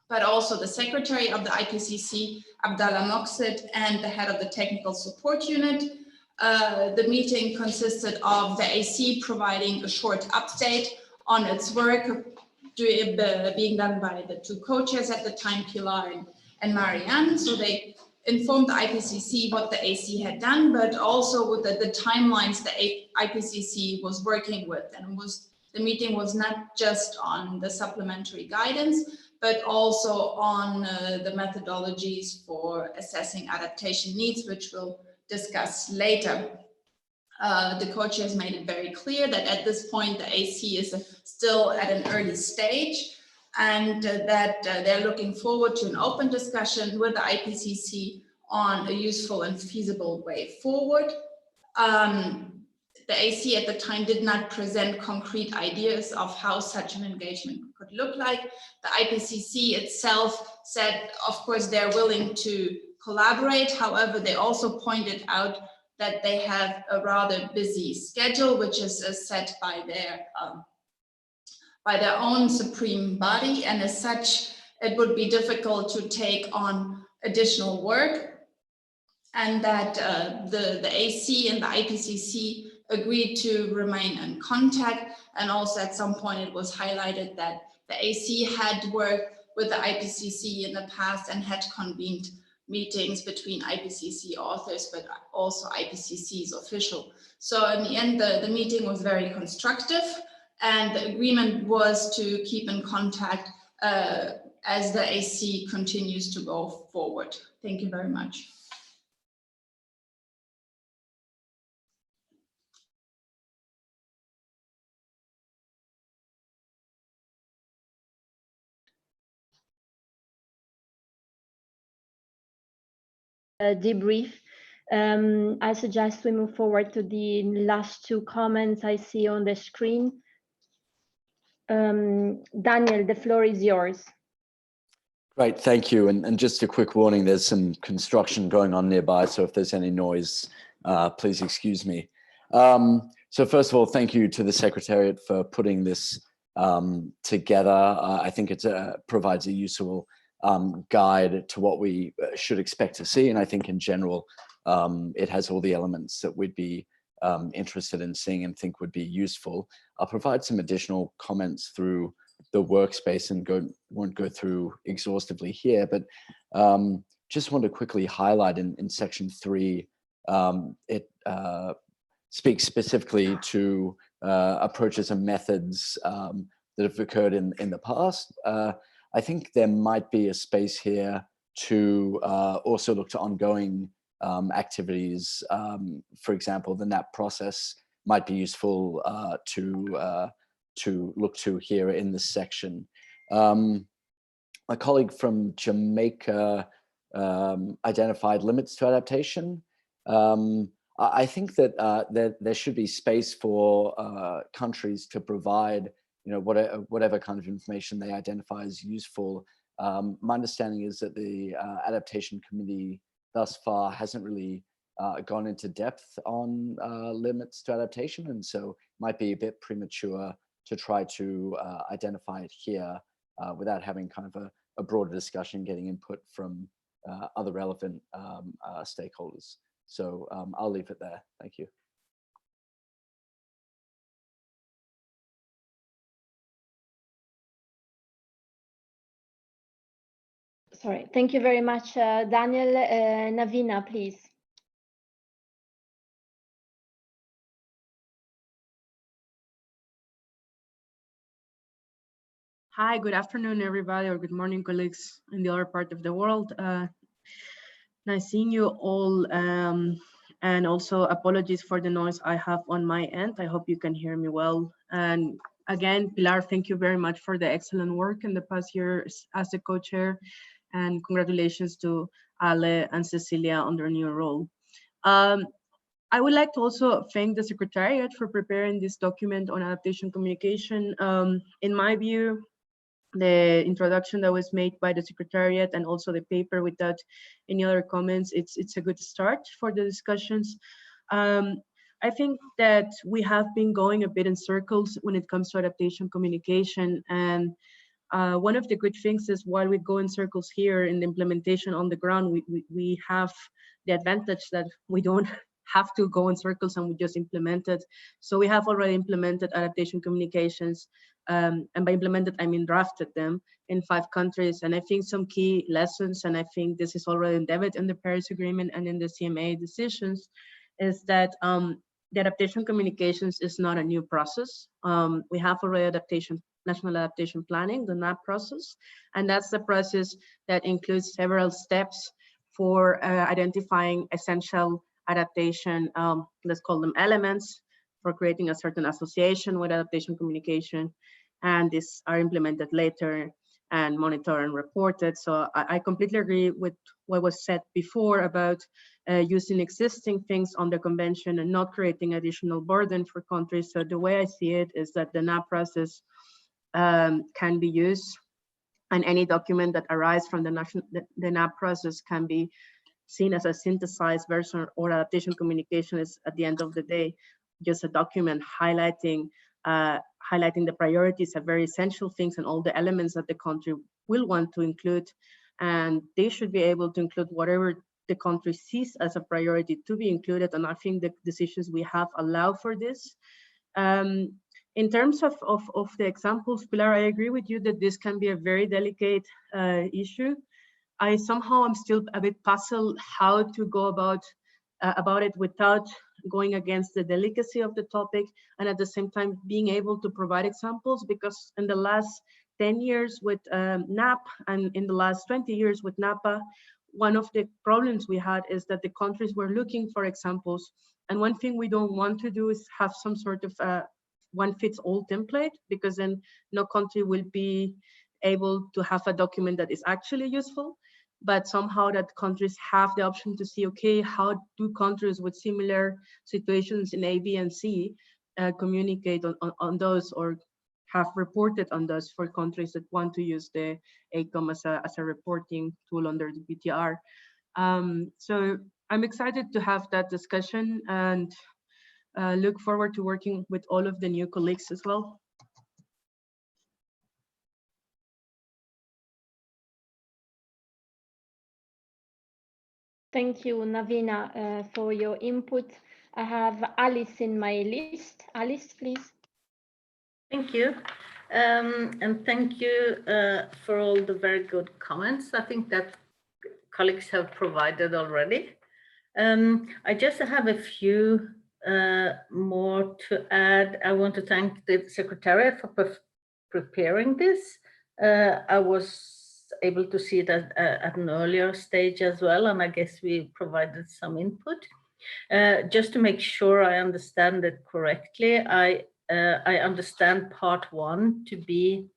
but also the Secretary of the IPCC, Abdallah Moqsid, and the head of the Technical Support Unit. The meeting consisted of the AC providing a short update on its work being done by the 2 co-chairs at the time, Pilar and Marianne. So they informed the IPCC what the AC had done, but also with the timelines the IPCC was working with. And the meeting was not just on the supplementary guidance, but also on the methodologies for assessing adaptation needs, which we'll discuss later. The co-chairs made it very clear that at this point the AC is still at an early stage, and that they're looking forward to an open discussion with the IPCC on a useful and feasible way forward. The AC at the time did not present concrete ideas of how such an engagement could look like. The IPCC itself said, of course, they're willing to collaborate. However, they also pointed out that they have a rather busy schedule, which is set by their own supreme body. And as such, it would be difficult to take on additional work. And that the AC and the IPCC agreed to remain in contact. And also at some point it was highlighted that the AC had worked with the IPCC in the past and had convened meetings between IPCC authors, but also IPCC's official. So in the end, the meeting was very constructive, and the agreement was to keep in contact as the AC continues to go forward. Thank you very much. debrief. I suggest we move forward to the last two comments I see on the screen. Daniel, the floor is yours. Great, thank you. And just a quick warning, there's some construction going on nearby, so if there's any noise, please excuse me. So first of all, thank you to the Secretariat for putting this together. I think it provides a useful guide to what we should expect to see. And I think in general, it has all the elements that we'd be interested in seeing and think would be useful. I'll provide some additional comments through the workspace and won't go through exhaustively here, but just want to quickly highlight in section 3, it speaks specifically to approaches and methods that have occurred in the past. I think there might be a space here to also look to ongoing activities. For example, the NAP process might be useful to look to here in this section. My colleague from Jamaica identified limits to adaptation. I think that there should be space for countries to provide, whatever kind of information they identify as useful. My understanding is that the Adaptation Committee thus far hasn't really gone into depth on limits to adaptation, and so might be a bit premature to try to identify it here without having kind of a broader discussion, getting input from other relevant stakeholders. So I'll leave it there. Thank you. Sorry, thank you very much, Daniel. Navina, please. Hi, good afternoon, everybody, or good morning, colleagues in the other part of the world. Nice seeing you all, and also apologies for the noise I have on my end. I hope you can hear me well. And again, Pilar, thank you very much for the excellent work in the past years as the co-chair, and congratulations to Ale and Cecilia on their new role. I would like to also thank the Secretariat for preparing this document on adaptation communication. In my view, the introduction that was made by the Secretariat and also the paper without any other comments, it's a good start for the discussions. I think that we have been going a bit in circles when it comes to adaptation communication, and one of the good things is while we go in circles here in the implementation on the ground, we have the advantage that we don't have to go in circles and we just implement it. So we have already implemented adaptation communications, and by implemented, I mean drafted them in 5 countries. And I think some key lessons, and I think this is already embedded in the Paris Agreement and in the CMA decisions, is that the adaptation communications is not a new process. We have already national adaptation planning, the NAP process, and that's the process that includes several steps for identifying essential adaptation, let's call them elements, for creating a certain association with adaptation communication, and these are implemented later and monitored and reported. So I completely agree with what was said before about using existing things on the convention and not creating additional burden for countries. So the way I see it is that the NAP process can be used, and any document that arises from the NAP process can be seen as a synthesized version, or adaptation communication is at the end of the day just a document highlighting the priorities of very essential things and all the elements that the country will want to include, and they should be able to include whatever the country sees as a priority to be included. And I think the decisions we have allow for this. In terms of the examples, Pilar, I agree with you that this can be a very delicate issue. I somehow am still a bit puzzled how to go about it without going against the delicacy of the topic, and at the same time being able to provide examples, because in the last 10 years with NAP and in the last 20 years with NAPA, one of the problems we had is that the countries were looking for examples. And one thing we don't want to do is have some sort of one-fits-all template, because then no country will be able to have a document that is actually useful. but somehow that countries have the option to see, okay, how do countries with similar situations in A, B, and C communicate on those, or have reported on those for countries that want to use the ACOM as a reporting tool under the BTR. So I'm excited to have that discussion and look forward to working with all of the new colleagues as well. Thank you, Navina, for your input. I have Alice in my list. Alice, please. Thank you. And thank you for all the very good comments. I think that colleagues have provided already. I just have a few more to add. I want to thank the Secretariat for preparing this. I was able to see it at an earlier stage as well, and I guess we provided some input. Just to make sure I understand it correctly, I understand part 1 to be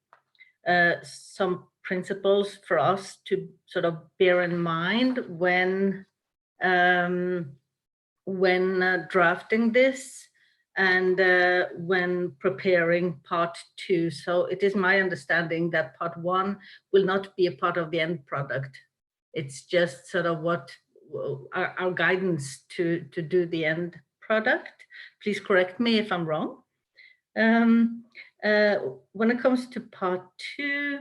some principles for us to sort of bear in mind when drafting this and when preparing part 2. So it is my understanding that part 1 will not be a part of the end product. It's just sort of what our guidance to do the end product. Please correct me if I'm wrong. When it comes to part 2,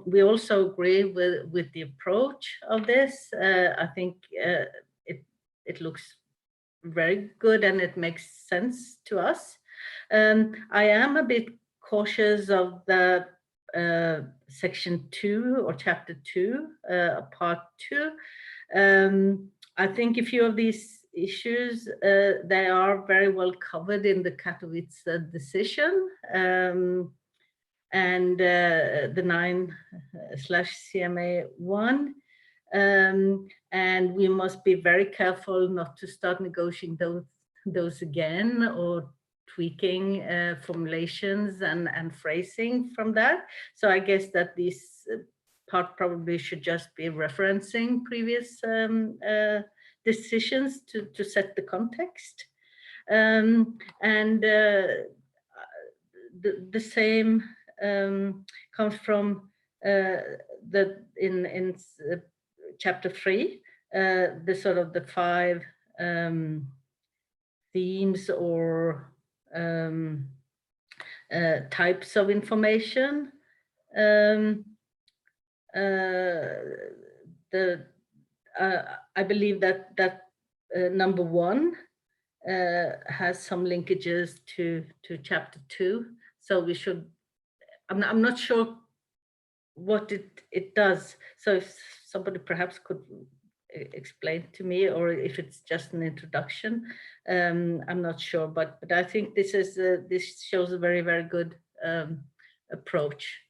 we also agree with the approach of this. I think it looks very good and it makes sense to us. I am a bit cautious of the section 2 or chapter 2, part 2. I think a few of these issues, they are very well covered in the Katowice decision and the 9/CMA1. And we must be very careful not to start negotiating those again or tweaking formulations and phrasing from that. So I guess that this part probably should just be referencing previous decisions to set the context. And the same comes from in chapter 3, the sort of the 5 themes or types of information. I believe that number 1 has some linkages to chapter 2. So we should, I'm not sure what it does. So if somebody perhaps could explain to me, or if it's just an introduction, I'm not sure. But I think this shows a very, very good approach.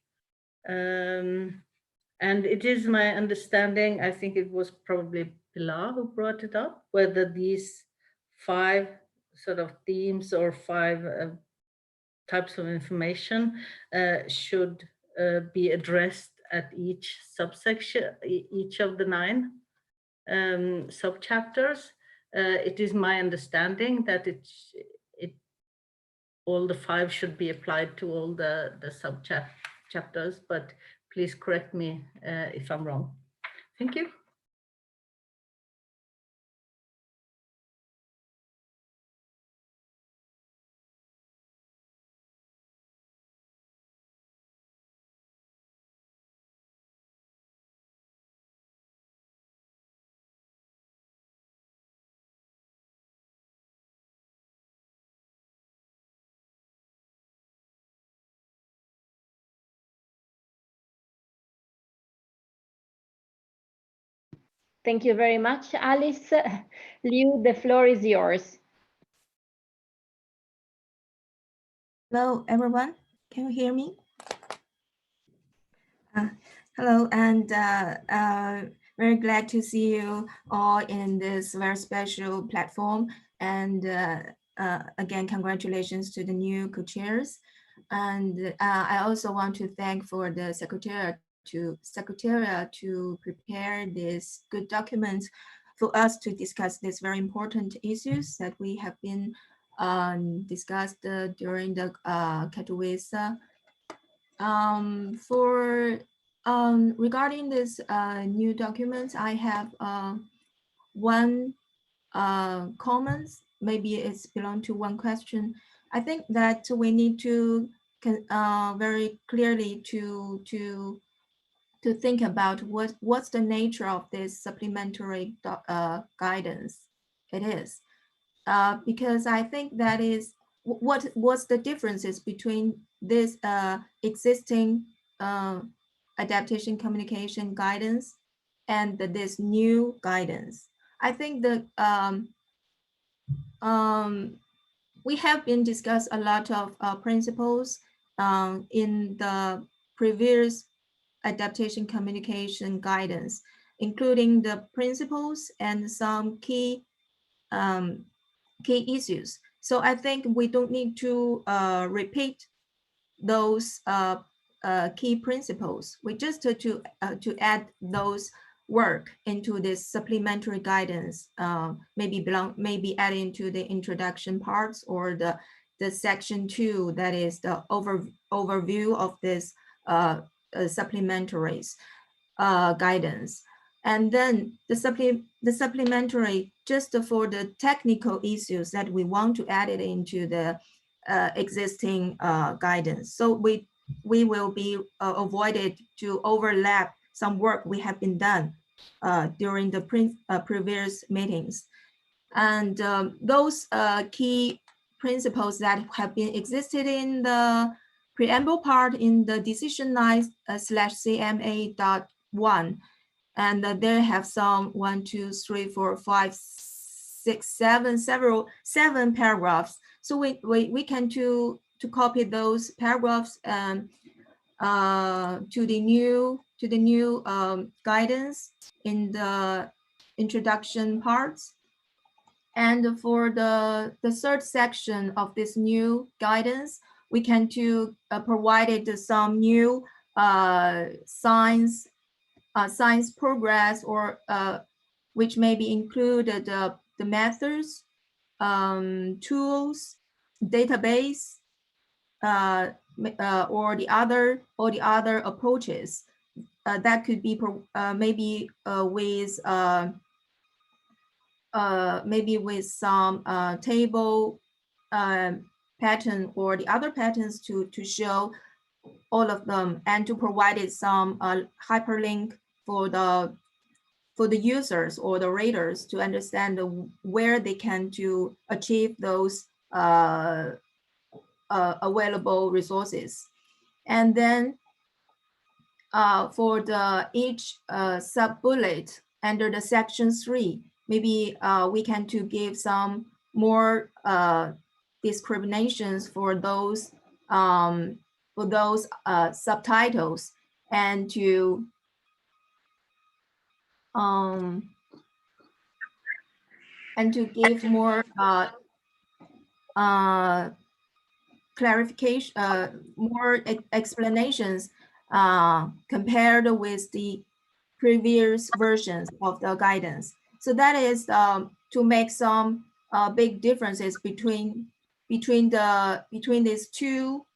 And it is my understanding, I think it was probably Pilar who brought it up, whether these 5 sort of themes or 5 types of information should be addressed at each subsection, each of the 9 subchapters. It is my understanding that all the 5 should be applied to all the subchapters, but please correct me if I'm wrong. Thank you. Thank you very much, Alice. Liu, the floor is yours. Hello, everyone. Can you hear me? Hello, and very glad to see you all in this very special platform. And again, congratulations to the new co-chairs. And I also want to thank for the Secretariat to secretariat to prepare this good document for us to discuss these very important issues that we have been discussed during the Katowice. Regarding this new documents, I have one comments. Maybe it's belong to one question. I think that we need to very clearly to think about what's the nature of this supplementary guidance it is. Because I think that is what's the differences between this existing adaptation communication guidance and this new guidance. I think that we have been discussed a lot of principles in the previous adaptation communication guidance, including the principles and some key issues. So I think we don't need to repeat those key principles. We just to add those work into this supplementary guidance, maybe adding to the introduction parts or the section 2, that is the overview of this supplementaries guidance. And then the supplementary just for the technical issues that we want to add it into the existing guidance. So we will be avoided to overlap some work we have been done during the previous meetings. And those key principles that have been existed in the preamble part in the decision 9/CMA.1. And they have some 1, 2, 3, 4, 5, 6, 7, seven paragraphs. So we can to copy those paragraphs to the new guidance in the introduction parts. And for the third section of this new guidance, we can to provided some new science progress, or which may be included the methods, tools, database, or the other approaches that could be maybe with some table pattern or the other patterns to show all of them, and to provide it some hyperlink for the users or the readers to understand where they can to achieve those available resources. And then for each sub-bullet under the section 3, maybe we can to give some more discriminations for those subtitles, and to give more clarification, more explanations compared with the previous versions of the guidance. So that is to make some big differences between these two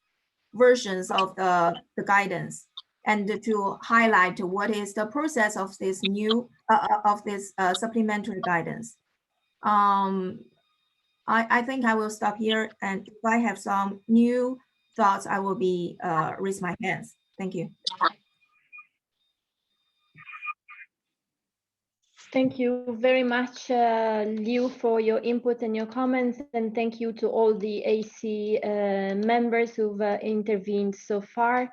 versions of the guidance, and to highlight what is the process of this new supplementary guidance. I think I will stop here, and if I have some new thoughts, I will be raise my hands. Thank you. Thank you very much, Liu, for your input and your comments, and thank you to all the AC members who've intervened so far.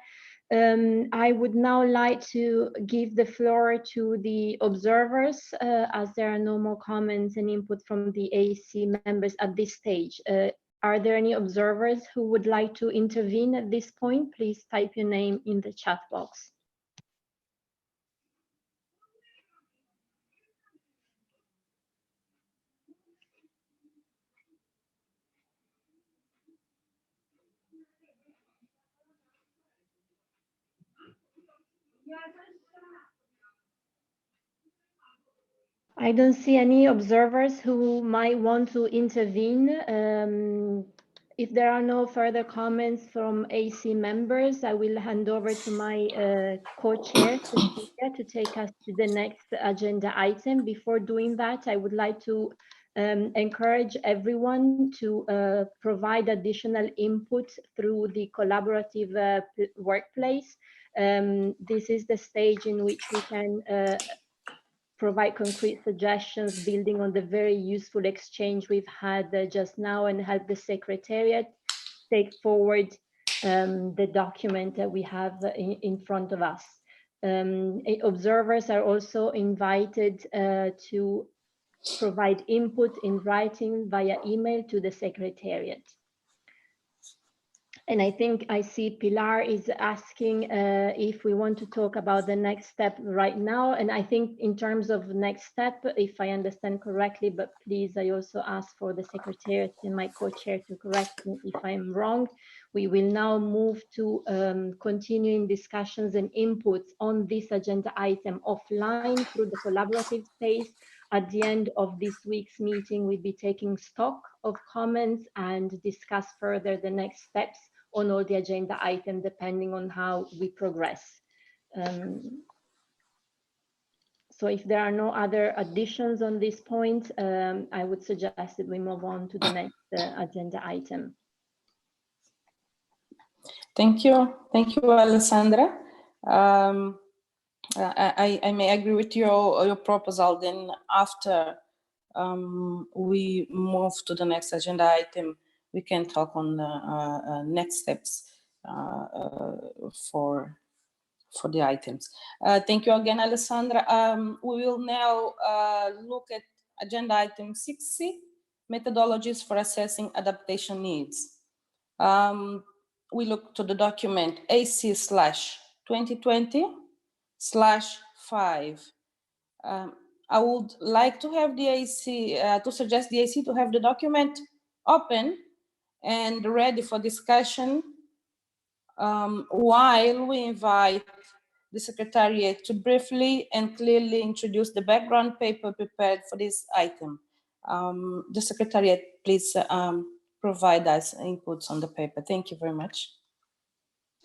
I would now like to give the floor to the observers, as there are no more comments and input from the AC members at this stage. Are there any observers who would like to intervene at this point? Please type your name in the chat box. I don't see any observers who might want to intervene. If there are no further comments from AC members, I will hand over to my co-chair, Cecilia, to take us to the next agenda item. Before doing that, I would like to encourage everyone to provide additional input through the collaborative workplace. This is the stage in which we can provide concrete suggestions building on the very useful exchange we've had just now and help the secretariat take forward the document that we have in front of us. Observers are also invited to provide input in writing via email to the secretariat. And I think I see Pilar is asking if we want to talk about the next step right now. And I think in terms of next step, if I understand correctly, but please, I also ask for the secretariat and my co-chair to correct me if I'm wrong. We will now move to continuing discussions and inputs on this agenda item offline through the collaborative space. At the end of this week's meeting, we'll be taking stock of comments and discuss further the next steps on all the agenda items, depending on how we progress. So if there are no other additions on this point, I would suggest that we move on to the next agenda item. Thank you, Alessandra. I may agree with your proposal. Then after we move to the next agenda item, we can talk on the next steps for the items. Thank you again, Alessandra. We will now look at agenda item 6C, methodologies for assessing adaptation needs. We look to the document AC/2020/5. I would like to have the AC, to suggest the AC to have the document open and ready for discussion while we invite the Secretariat to briefly and clearly introduce the background paper prepared for this item. The Secretariat, please provide us inputs on the paper. Thank you very much.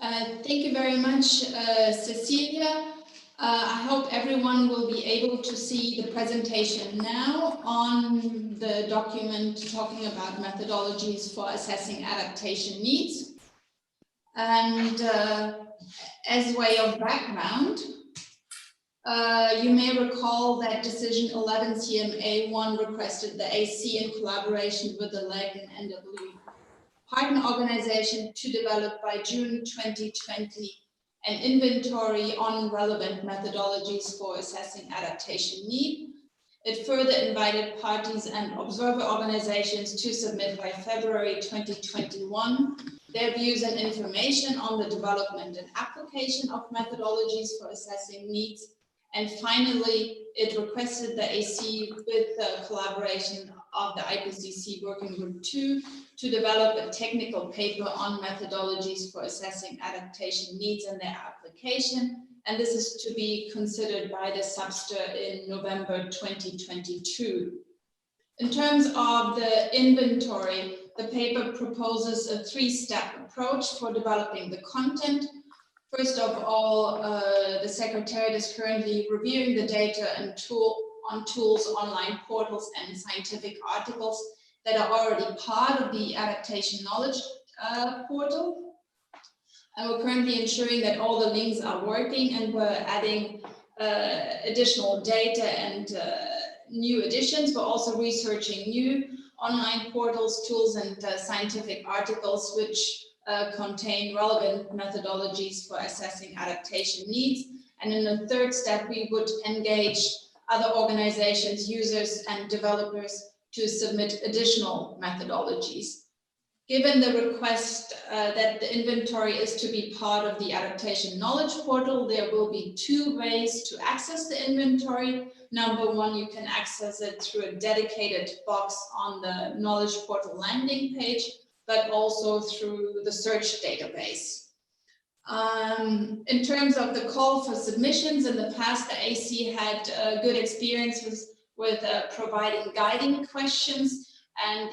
Thank you very much, Cecilia. I hope everyone will be able to see the presentation now on the document talking about methodologies for assessing adaptation needs. And as way of background, you may recall that Decision 11 CMA1 requested the AC in collaboration with the LEG and NW partner organization to develop by June 2020 an inventory on relevant methodologies for assessing adaptation need. It further invited parties and observer organizations to submit by February 2021 their views and information on the development and application of methodologies for assessing needs. And finally, it requested the AC with the collaboration of the Ipcc Working Group 2 to develop a technical paper on methodologies for assessing adaptation needs and their application. And this is to be considered by the SUBSTER in November 2022. In terms of the inventory, the paper proposes a three-step approach for developing the content. First of all, the Secretariat is currently reviewing the data and tools, online portals, and scientific articles that are already part of the adaptation knowledge portal. And we're currently ensuring that all the links are working, and we're adding additional data and new additions. We're also researching new online portals, tools, and scientific articles which contain relevant methodologies for assessing adaptation needs. And in the third step, we would engage other organizations, users, and developers to submit additional methodologies. Given the request that the inventory is to be part of the adaptation knowledge portal, there will be two ways to access the inventory. Number one, you can access it through a dedicated box on the knowledge portal landing page, but also through the search database. In terms of the call for submissions, in the past, the AC had good experiences with providing guiding questions, and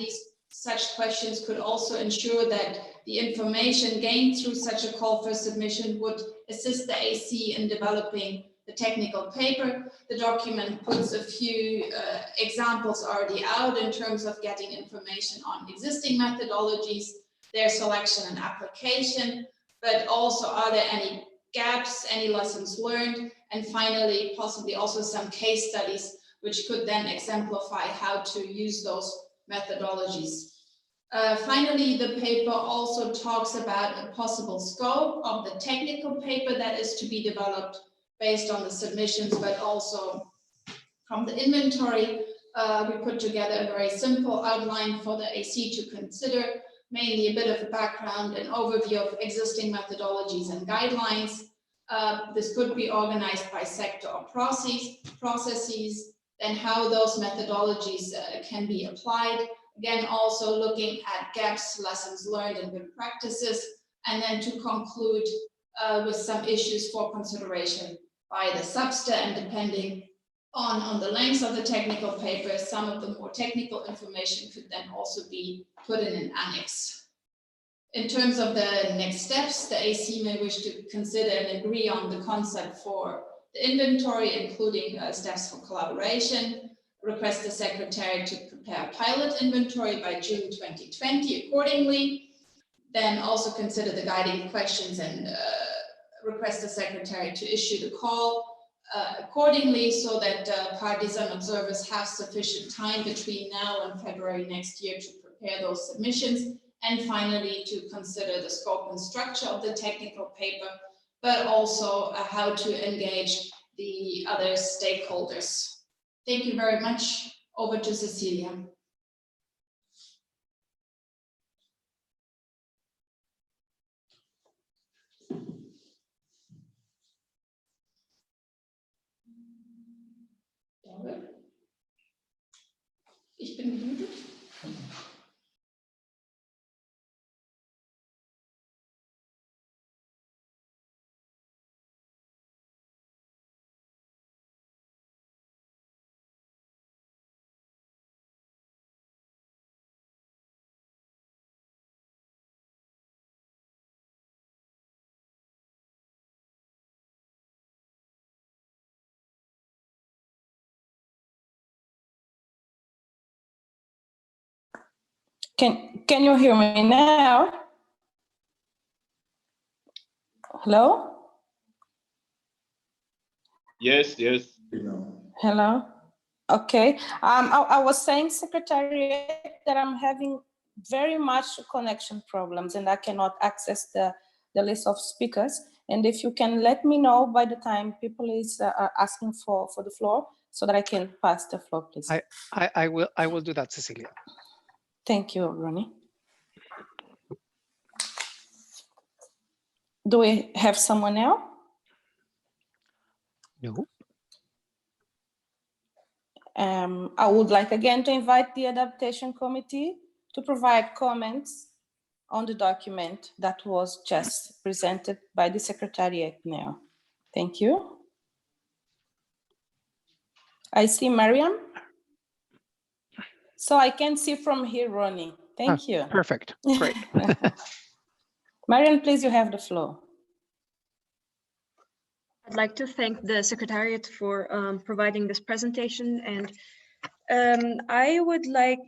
such questions could also ensure that the information gained through such a call for submission would assist the AC in developing the technical paper. The document puts a few examples already out in terms of getting information on existing methodologies, their selection and application, but also are there any gaps, any lessons learned, and finally, possibly also some case studies which could then exemplify how to use those methodologies. Finally, the paper also talks about a possible scope of the technical paper that is to be developed based on the submissions, but also from the inventory. We put together a very simple outline for the AC to consider, mainly a bit of a background and overview of existing methodologies and guidelines. This could be organized by sector or processes, then how those methodologies can be applied. Again, also looking at gaps, lessons learned, and good practices, and then to conclude with some issues for consideration by the subster, and depending on the length of the technical paper, some of the more technical information could then also be put in an annex. In terms of the next steps, the AC may wish to consider and agree on the concept for the inventory, including steps for collaboration, request the secretariat to prepare a pilot inventory by June 2020 accordingly, then also consider the guiding questions and request the secretariat to issue the call accordingly, so that parties and observers have sufficient time between now and February next year to prepare those submissions, and finally to consider the scope and structure of the technical paper, but also how to engage the other stakeholders. Thank you very much. Over to Cecilia. Ich bin gemutet. Can you hear me now? Hello? Yes, yes. Hello? Okay. I was saying, Secretariat, that I'm having very much connection problems and I cannot access the list of speakers. And if you can let me know by the time people is asking for the floor, so that I can pass the floor, please. I will do that, Cecilia. Thank you, Ronnie. Do we have someone else? No. I would like again to invite the Adaptation Committee to provide comments on the document that was just presented by the Secretariat now. Thank you. I see Mariam. So I can see from here, Ronnie. Thank you. Perfect. Great. Mariam, please, you have the floor. I'd like to thank the Secretariat for providing this presentation, and I would like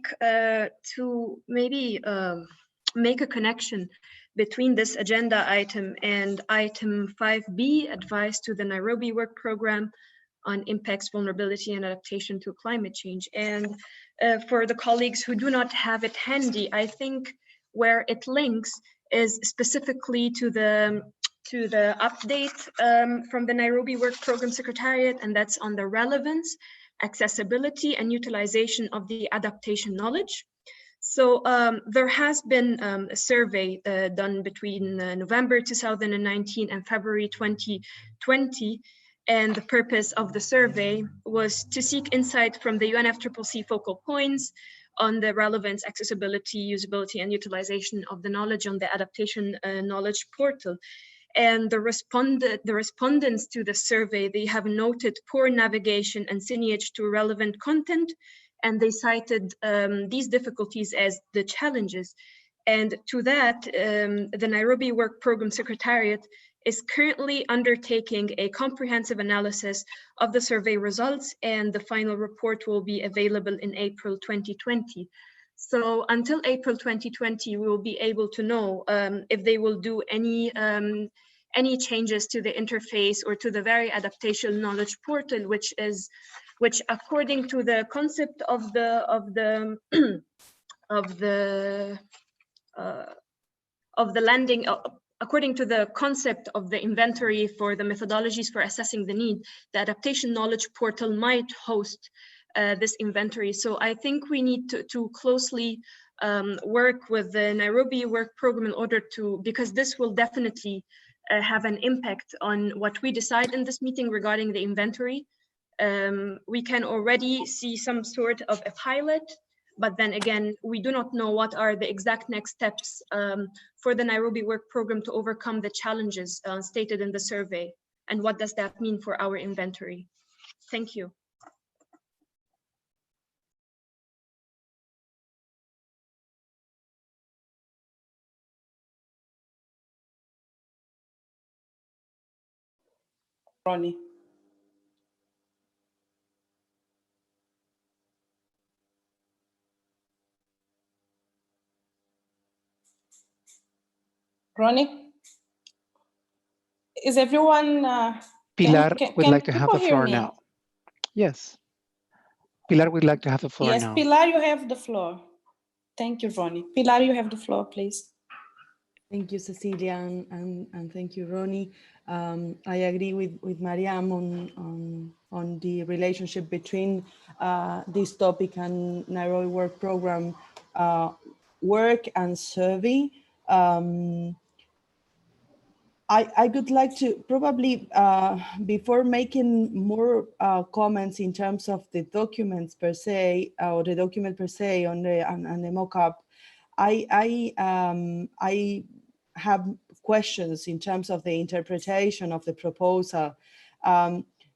to maybe make a connection between this agenda item and item 5B, advice to the Nairobi Work Programme on impacts, vulnerability and adaptation to climate change. And for the colleagues who do not have it handy, I think where it links is specifically to the update from the Nairobi Work Programme Secretariat, and that's on the relevance, accessibility and utilization of the adaptation knowledge. So there has been a survey done between November 2019 and February 2020, and the purpose of the survey was to seek insight from the UNFCCC focal points on the relevance, accessibility, usability, and utilization of the knowledge on the adaptation knowledge portal. And the respondents to the survey, they have noted poor navigation and signage to relevant content, and they cited these difficulties as the challenges. And to that, the Nairobi Work Program Secretariat is currently undertaking a comprehensive analysis of the survey results, and the final report will be available in April 2020. So until April 2020, we will be able to know if they will do any changes to the interface or to the very adaptation knowledge portal, which according to the concept of the landing, according to the concept of the inventory for the methodologies for assessing the need, the adaptation knowledge portal might host this inventory. So I think we need to closely work with the Nairobi Work Program in order to, because this will definitely have an impact on what we decide in this meeting regarding the inventory. We can already see some sort of a pilot, but then again, we do not know what are the exact next steps for the Nairobi Work Program to overcome the challenges stated in the survey, and what does that mean for our inventory. Thank you. Ronnie. Ronnie, is everyone? Pilar would like to have the floor me? now. Yes. Pilar would like to have the floor yes, now. Pilar, you have the floor. Thank you, Ronnie. Pilar, you have the floor, please. Thank you, Cecilia, and thank you, Ronnie. I agree with Mariam on the relationship between this topic and Nairobi Work Program work and survey. I would like to probably, before making more comments in terms of the documents per se, or the document per se on the mock-up, I have questions in terms of the interpretation of the proposal.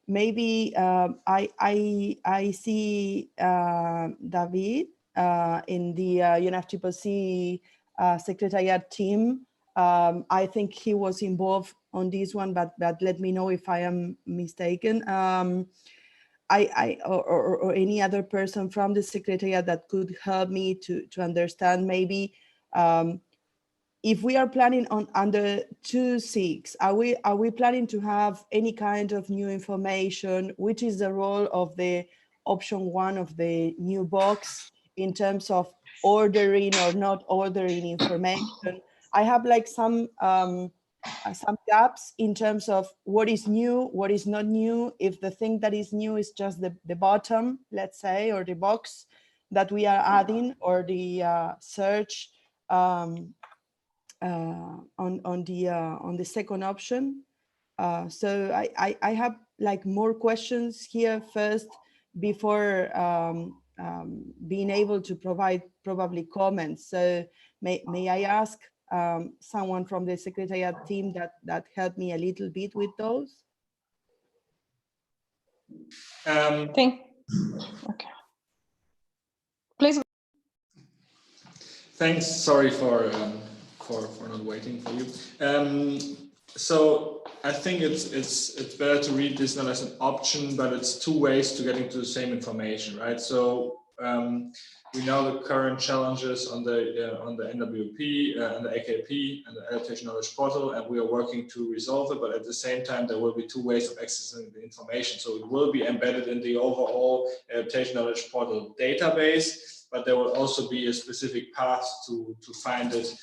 Maybe I see David in the Ipcc secretariat team. I think he was involved on this one, but let me know if I am mistaken. Or any other person from the secretariat that could help me to understand maybe if we are planning on under 2.6, are we planning to have any kind of new information? Which is the role of the option 1 of the new box in terms of ordering or not ordering information? I have like some gaps in terms of what is new, what is not new. If the thing that is new is just the bottom, let's say, or the box that we are adding, or the search on the second option. So I have like more questions here first before being able to provide probably comments. So may I ask someone from the secretariat team that helped me a little bit with those? Okay. Please. Thanks. Sorry for not waiting for you. So I think it's better to read this not as an option, but it's 2 ways to getting to the same information, right? So we know the current challenges on the NWP and the AKP and the Adaptation Knowledge Portal, and we are working to resolve it. But at the same time, there will be 2 ways of accessing the information. So it will be embedded in the overall Adaptation Knowledge Portal database, but there will also be a specific path to find it,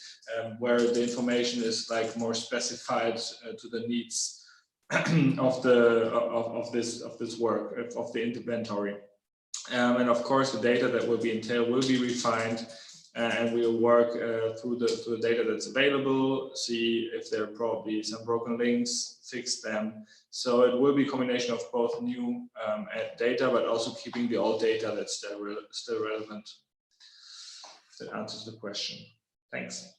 where the information is like more specified to the needs of this work, of the inventory. And of course, the data that will be entailed will be refined, and we will work through the data that's available, see if there are probably some broken links, fix them. So it will be a combination of both new data, but also keeping the old data that's still relevant. If that answers the question. Thanks.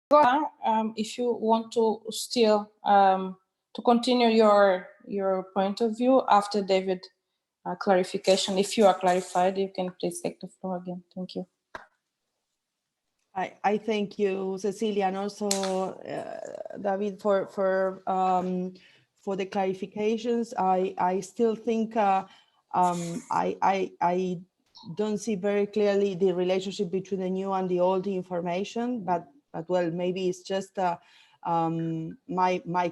If you want to still to continue your point of view after David clarification, if you are clarified, you can please take the floor again. Thank you. I thank you, Cecilia, and also David for the clarifications. I still think I don't see very clearly the relationship between the new and the old information, but well, maybe it's just my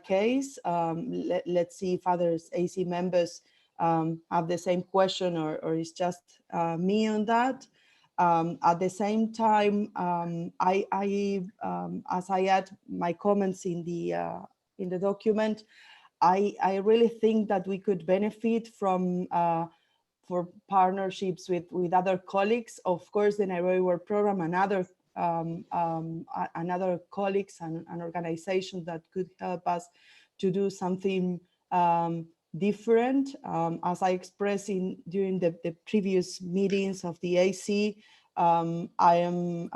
case. Let's see if other AC members have the same question, or it's just me on that. At the same time, as I add my comments in the document, I really think that we could benefit from for partnerships with other colleagues. Of course, the Nairobi Work Program and other colleagues and organizations that could help us to do something different. As I expressed during the previous meetings of the AC, I am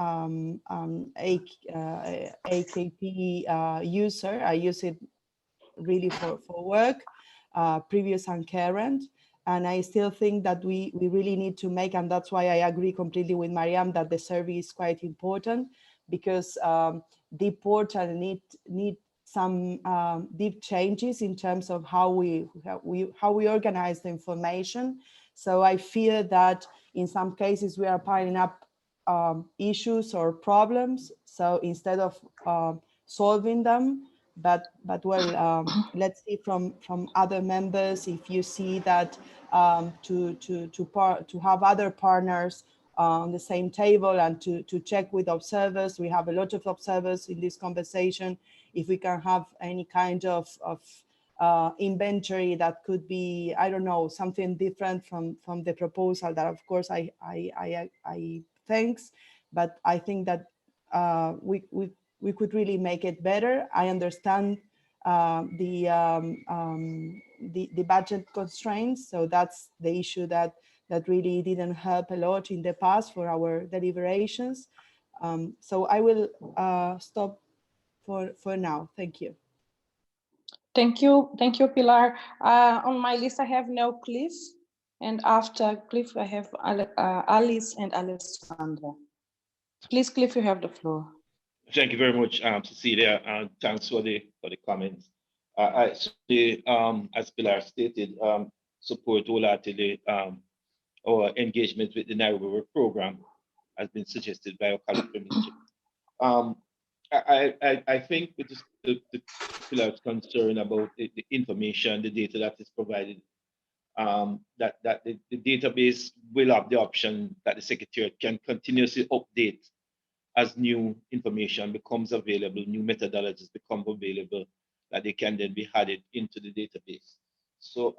AKP user. I use it really for work, previous and current. And I still think that we really need to make, and that's why I agree completely with Mariam that the survey is quite important, because the portal need some deep changes in terms of how we organize the information. So I fear that in some cases we are piling up issues or problems. So instead of solving them, but well, let's see from other members if you see that to have other partners on the same table and to check with observers. We have a lot of observers in this conversation. If we can have any kind of inventory that could be, I don't know, something different from the proposal, that of course I thanks, but I think that we could really make it better. I understand the budget constraints, so that's the issue that really didn't help a lot in the past for our deliberations. So I will stop for now. Thank you. Thank you, Pilar. On my list, I have now Cliff, and after Cliff, I have Alice and Alessandra. Please, Cliff, you have the floor. Thank you very much, Cecilia, and thanks for the comments. I certainly, as Pilar stated, support wholeheartedly our engagement with the Nairobi Work Program has been suggested by our colleague from Egypt. I think with the Pilar's concern about the information, the data that is provided, that the database will have the option that the Secretariat can continuously update as new information becomes available, new methodologies become available, that they can then be added into the database. So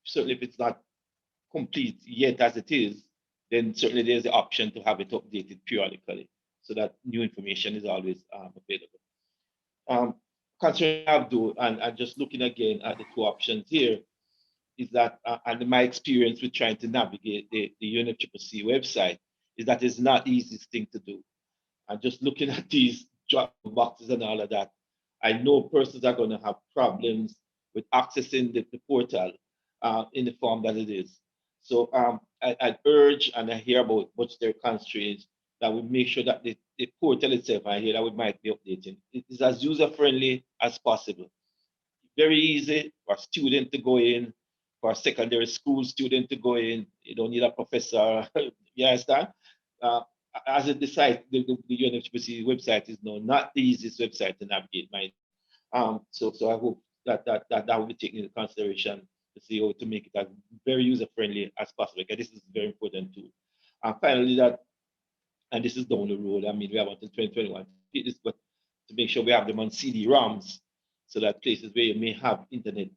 certainly if it's not complete yet as it is, then certainly there's the option to have it updated periodically so that new information is always available. Concerning Abdul, and just looking again at the two options here, is that, and my experience with trying to navigate the Ipcc website, is that it's not the easiest thing to do. And just looking at these drop boxes and all of that, I know persons are going to have problems with accessing the portal in the form that it is. So I'd urge, and I hear about budgetary constraints, that we make sure that the portal itself, I hear that we might be updating, it is as user-friendly as possible. Very easy for a student to go in, for a secondary school student to go in. You don't need a professor, you understand? As it decides, the UNFCCC website is now not the easiest website to navigate. So I hope that will be taken into consideration to see how to make it as very user-friendly as possible. Because this is very important too. And finally, and this is down the road, I mean, we have until 2021, but to make sure we have them on CD-ROMs, so that places where you may have internet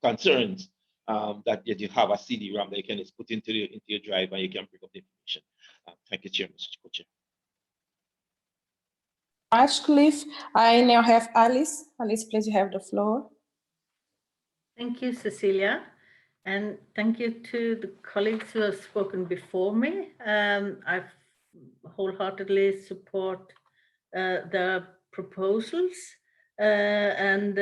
concerns, that you have a CD-ROM that you can just put into your drive and you can pick up the information. Thank you, Chairman. Cliff. I now have Alice. Alice, please, you have the floor. Thank you, Cecilia. And thank you to the colleagues who have spoken before me. I've wholeheartedly support the proposals and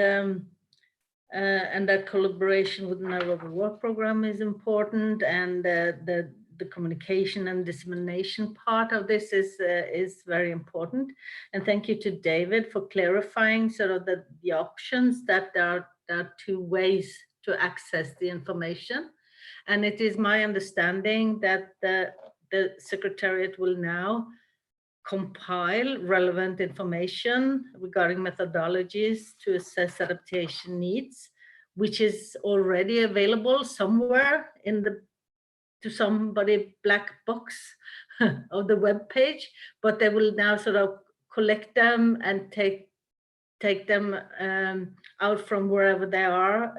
that collaboration with the Nairobi Work Program is important, and the communication and dissemination part of this is very important. And thank you to David for clarifying sort of the options, that there are two ways to access the information. And it is my understanding that the Secretariat will now compile relevant information regarding methodologies to assess adaptation needs, which is already available somewhere in the to somebody black box of the web page, but they will now sort of collect them and take them out from wherever they are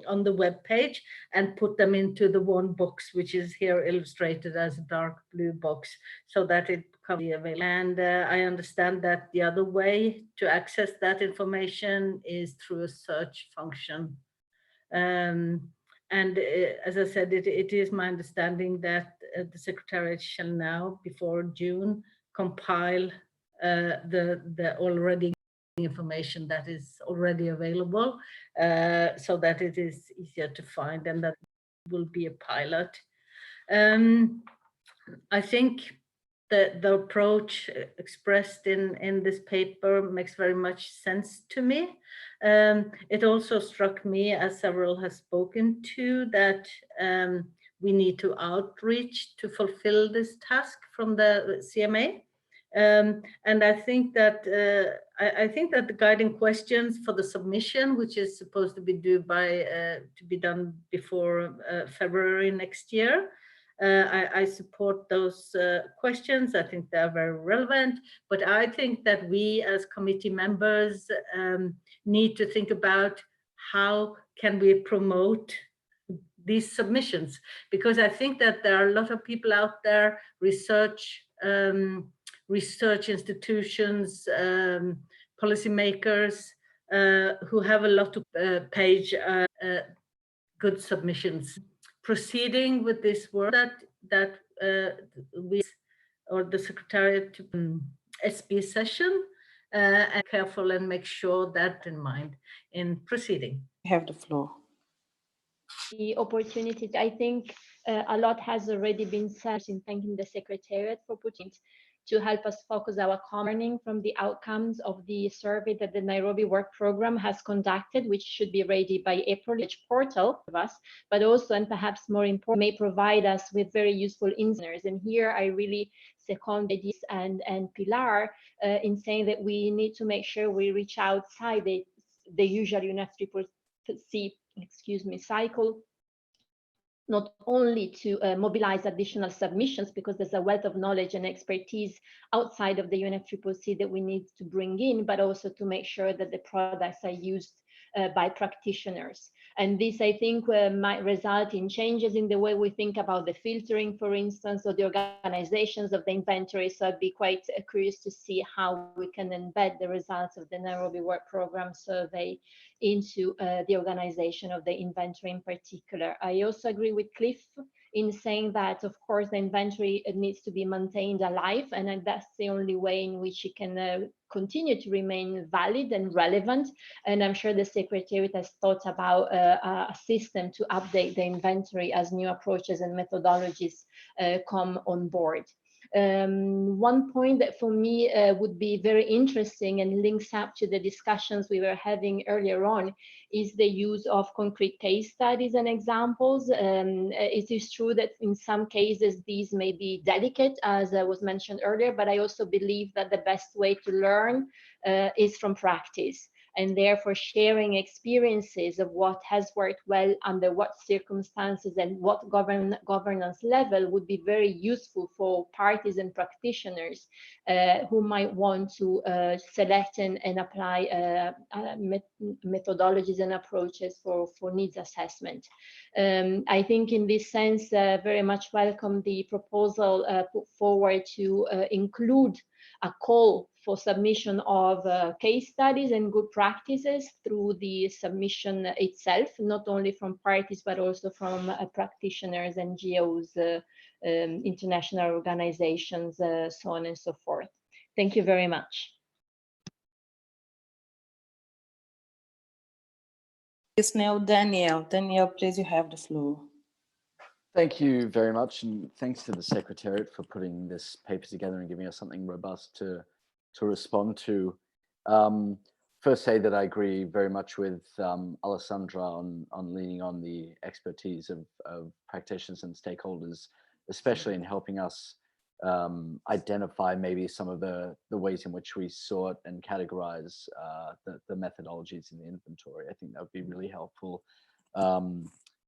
on the web page and put them into the one box, which is here illustrated as a dark blue box, so that it can be available. And I understand that the other way to access that information is through a search function. And as I said, it is my understanding that the Secretariat shall now, before June, compile the already information that is already available, so that it is easier to find, and that will be a pilot. I think the approach expressed in this paper makes very much sense to me. It also struck me, as several have spoken to, that we need to outreach to fulfill this task from the CMA. And I think that the guiding questions for the submission, which is supposed to be due to be done before February next year, I support those questions. I think they are very relevant, but I think that we as committee members need to think about how can we promote these submissions, because I think that there are a lot of people out there, research institutions, policymakers, who have a lot of page good submissions. Proceeding with this work that we or the Secretariat to SB session, and careful and make sure that in mind in proceeding. You have the floor. The opportunity, I think a lot has already been said in thanking the Secretariat for putting it to help us focus our learning from the outcomes of the survey that the Nairobi Work Program has conducted, which should be ready by April, which portal of us, but also, and perhaps more important, may provide us with very useful insights. And here I really second this and Pilar in saying that we need to make sure we reach outside the usual UNFCCC, cycle, not only to mobilize additional submissions, because there's a wealth of knowledge and expertise outside of the UNFCCC that we need to bring in, but also to make sure that the products are used by practitioners. And this, I think, might result in changes in the way we think about the filtering, for instance, or the organizations of the inventory. So I'd be quite curious to see how we can embed the results of the Nairobi Work Program survey into the organization of the inventory in particular. I also agree with Cliff in saying that, of course, the inventory needs to be maintained alive, and that's the only way in which it can continue to remain valid and relevant. And I'm sure the Secretariat has thought about a system to update the inventory as new approaches and methodologies come on board. One point that for me would be very interesting and links up to the discussions we were having earlier on is the use of concrete case studies and examples. It is true that in some cases these may be delicate, as was mentioned earlier, but I also believe that the best way to learn is from practice. And therefore sharing experiences of what has worked well under what circumstances and what governance level would be very useful for parties and practitioners who might want to select and apply methodologies and approaches for needs assessment. I think in this sense, very much welcome the proposal put forward to include a call for submission of case studies and good practices through the submission itself, not only from parties, but also from practitioners, NGOs, international organizations, so on and so forth. Thank you very much. Yes, now Daniel. Daniel, please, you have the floor. Thank you very much, and thanks to the Secretariat for putting this paper together and giving us something robust to respond to. First, say that I agree very much with Alessandra on leaning on the expertise of practitioners and stakeholders, especially in helping us identify maybe some of the ways in which we sort and categorize the methodologies in the inventory. I think that would be really helpful.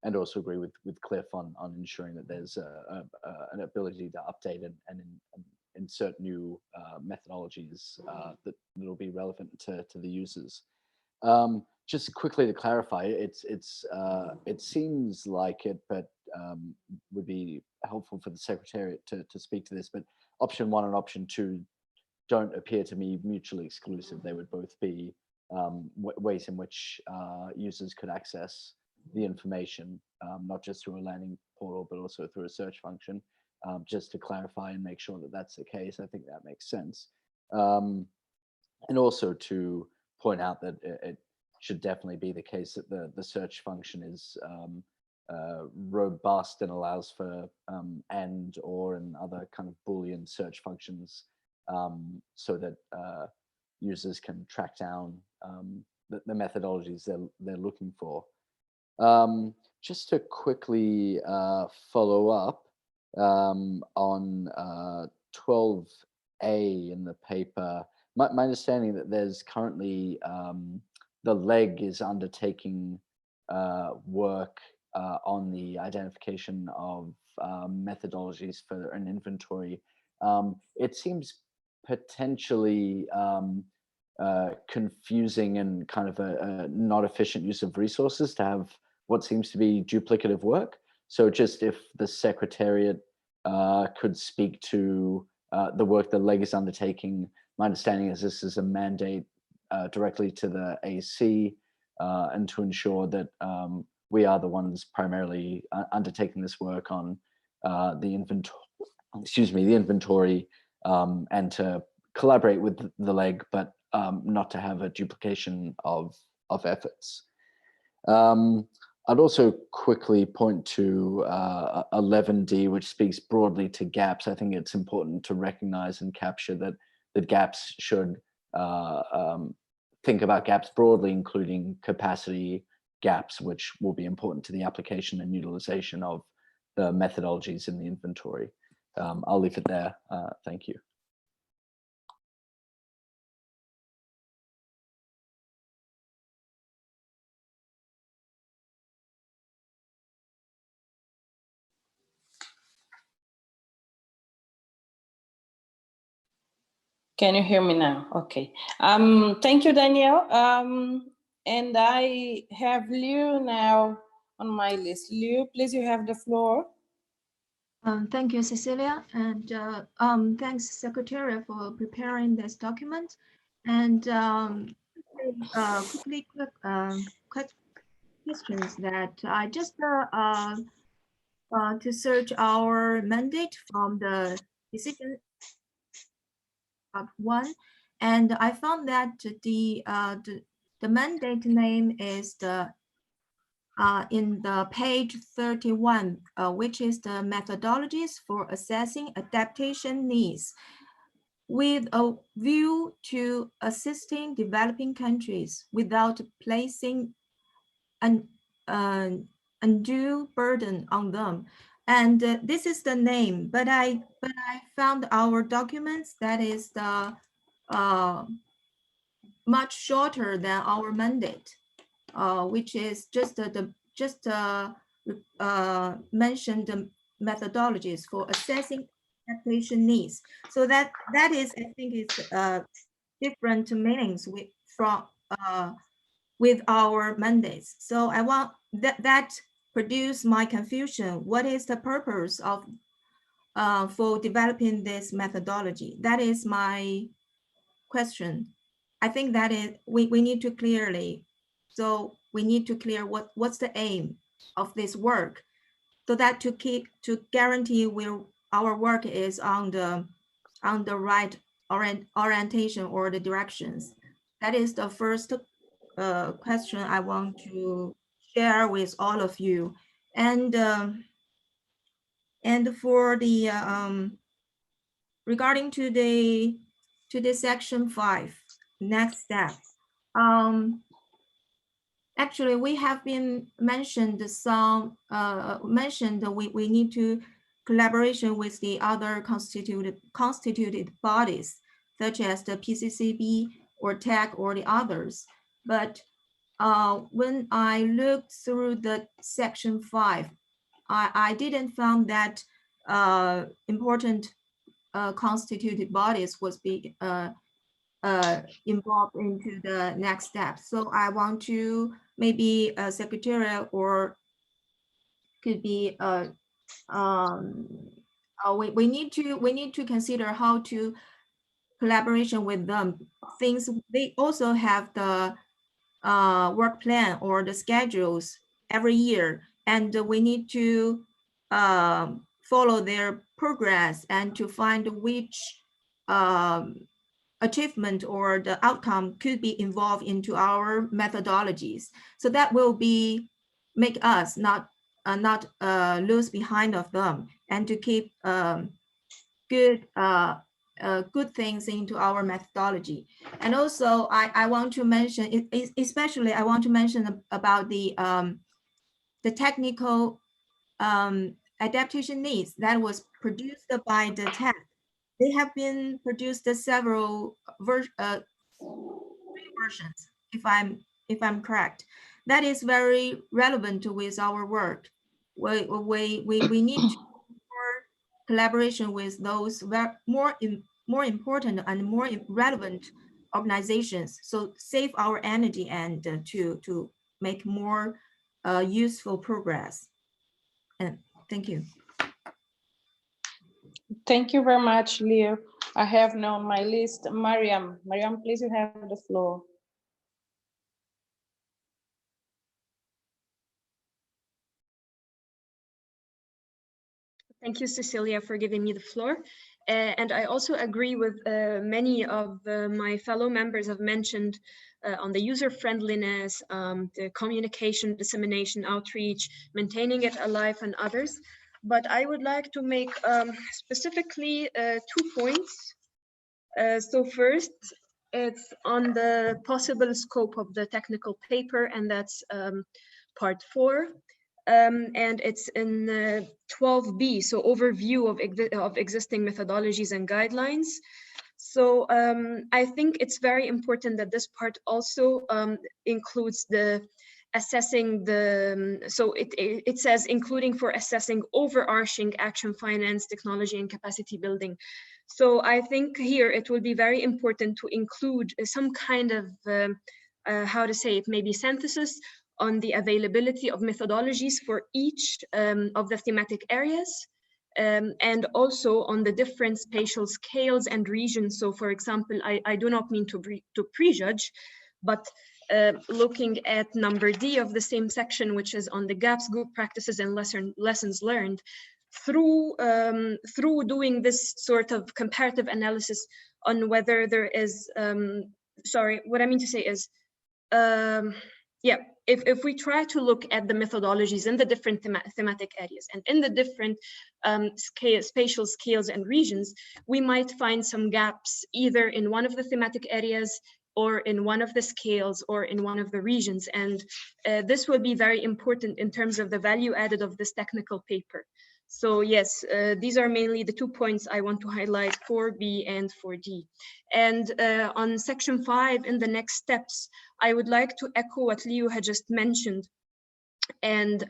And also agree with Cliff on ensuring that there's an ability to update and insert new methodologies that will be relevant to the users. Just quickly to clarify, it seems like it, but would be helpful for the Secretariat to speak to this, but option 1 and option 2 don't appear to me mutually exclusive. They would both be ways in which users could access the information, not just through a landing portal, but also through a search function. Just to clarify and make sure that that's the case, I think that makes sense. And also to point out that it should definitely be the case that the search function is robust and allows for and, or, and other kind of Boolean search functions, so that users can track down the methodologies they're looking for. Just to quickly follow up on 12A in the paper, my understanding that there's currently the leg is undertaking work on the identification of methodologies for an inventory. It seems potentially confusing and kind of a not efficient use of resources to have what seems to be duplicative work. So just if the Secretariat could speak to the work the leg is undertaking. My understanding is this is a mandate directly to the AC, and to ensure that we are the ones primarily undertaking this work on the inventory, and to collaborate with the leg, but not to have a duplication of efforts. I'd also quickly point to 11D, which speaks broadly to gaps. I think it's important to recognize and capture that the gaps should think about gaps broadly, including capacity gaps, which will be important to the application and utilization of the methodologies in the inventory. I'll leave it there. Thank you. Can you hear me now? Okay. Thank you, Daniel. And I have Liu now on my list. Liu, please, you have the floor. Thank you, Cecilia, and thanks, Secretary, for preparing this document. And quick questions that I just to search our mandate from the decision of 1, and I found that the mandate name is the in the page 31, which is the methodologies for assessing adaptation needs with a view to assisting developing countries without placing an undue burden on them. And this is the name, but I found our documents that is the much shorter than our mandate, which is just mentioned the methodologies for assessing adaptation needs. So that is, I think, is different meanings with our mandates. So I want that produce my confusion. What is the purpose of for developing this methodology? That is my question. I think that is we need to clearly. So we need to clear what's the aim of this work. so that to guarantee our work is on the right orientation or the directions. That is the first question I want to share with all of you. And for the regarding to the section 5 next step, actually we have been mentioned some we need to collaboration with the other constituted bodies such as the PCCB or TAC or the others. But when I looked through the section 5, I didn't find that important constituted bodies was involved into the next step. So I want to maybe a secretariat or could be we need to consider how to collaboration with them. Things they also have the work plan or the schedules every year, and we need to follow their progress and to find which achievement or the outcome could be involved into our methodologies. So that will be make us not lose behind of them and to keep good things into our methodology. And also I want to mention, especially I want to mention about the technical adaptation needs that was produced by the TAC. They have been produced several versions, if I'm correct. That is very relevant with our work. We need to more collaboration with those more important and more relevant organizations. So save our energy and to make more useful progress. And thank you. Thank you very much, Leo. I have now on my list Mariam. Mariam, please, you have the floor. Thank you, Cecilia, for giving me the floor. And I also agree with many of my fellow members have mentioned on the user friendliness, the communication, dissemination, outreach, maintaining it alive, and others. But I would like to make specifically 2 points. So first, it's on the possible scope of the technical paper, and that's part 4. And it's in 12B, so overview of existing methodologies and guidelines. So I think it's very important that this part also includes the assessing the, so it says including for assessing overarching action finance, technology and capacity building. So I think here it will be very important to include some kind of, how to say it, maybe synthesis on the availability of methodologies for each of the thematic areas, and also on the different spatial scales and regions. So for example, I do not mean to prejudge, but looking at number D of the same section, which is on the gaps, good practices and lessons learned, through doing this sort of comparative analysis on whether there is, sorry, what I mean to say is, yeah, if we try to look at the methodologies in the different thematic areas and in the different spatial scales and regions, we might find some gaps either in one of the thematic areas or in one of the scales or in one of the regions. And this will be very important in terms of the value added of this technical paper. So yes, these are mainly the 2 points I want to highlight, 4B and 4D. And on section 5, in the next steps, I would like to echo what Leo had just mentioned. And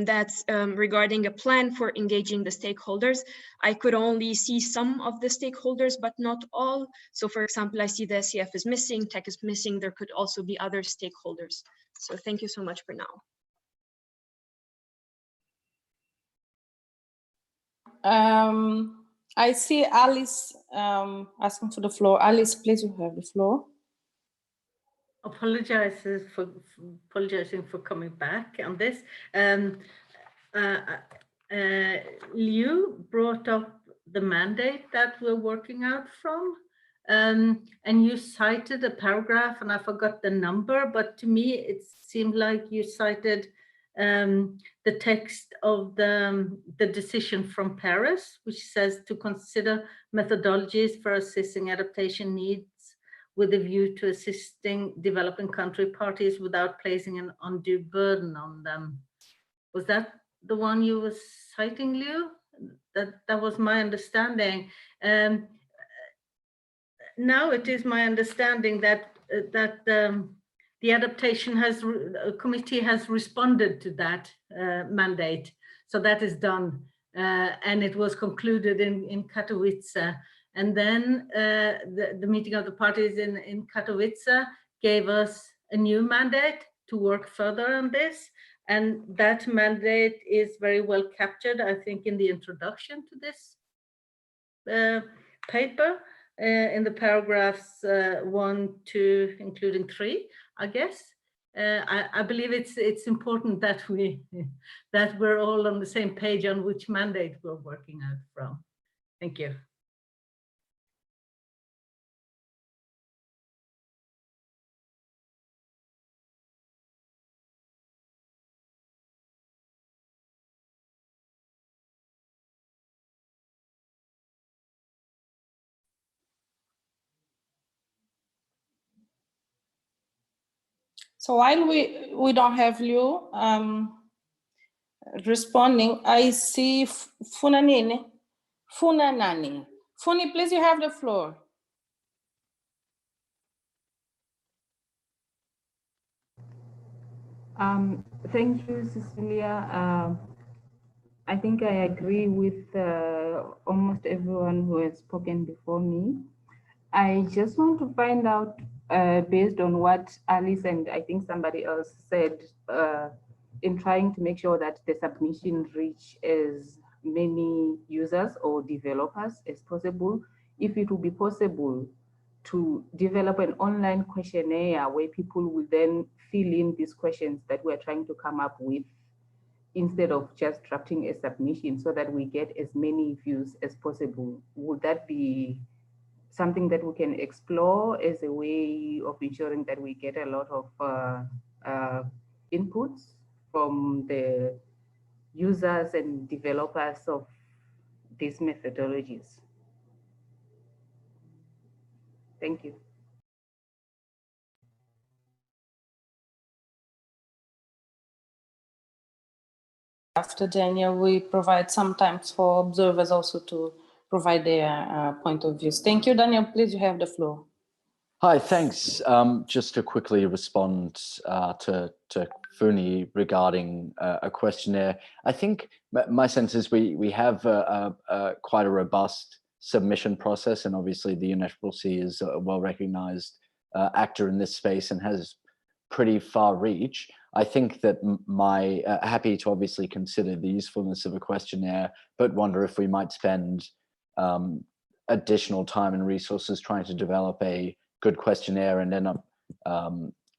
that's regarding a plan for engaging the stakeholders. I could only see some of the stakeholders, but not all. So for example, I see the SCF is missing, tech is missing. There could also be other stakeholders. So thank you so much for now. I see Alice asking for the floor. Alice, please, you have the floor. Apologizing for coming back on this. Liu brought up the mandate that we're working out from. And you cited a paragraph, and I forgot the number, but to me it seemed like you cited the text of the decision from Paris, which says to consider methodologies for assessing adaptation needs with a view to assisting developing country parties without placing an undue burden on them. Was that the one you were citing, Liu? That was my understanding. Now it is my understanding that the adaptation committee has responded to that mandate, so that is done, and it was concluded in Katowice. And then the meeting of the parties in Katowice gave us a new mandate to work further on this, and that mandate is very well captured, I think, in the introduction to this paper. In the paragraphs 1, 2, including 3, I guess. I believe it's important that we're all on the same page on which mandate we're working out from. Thank you. So while we don't have Liu responding, I see Funanani. Funi, please, you have the floor. Thank you, Cecilia. I think I agree with almost everyone who has spoken before me. I just want to find out, based on what Alice and I think somebody else said, in trying to make sure that the submission reach as many users or developers as possible, if it will be possible to develop an online questionnaire where people will then fill in these questions that we're trying to come up with, instead of just drafting a submission, so that we get as many views as possible. Would that be something that we can explore as a way of ensuring that we get a lot of inputs from the users and developers of these methodologies? Thank you. After Daniel, we provide sometimes for observers also to provide their point of views. Thank you, Daniel. Please, you have the floor. Hi, thanks. Just to quickly respond to Funi regarding a questionnaire. I think my sense is we have quite a robust submission process, and obviously the UNFCCC is a well-recognized actor in this space and has pretty far reach. I think that happy to obviously consider the usefulness of a questionnaire, but wonder if we might spend additional time and resources trying to develop a good questionnaire and end up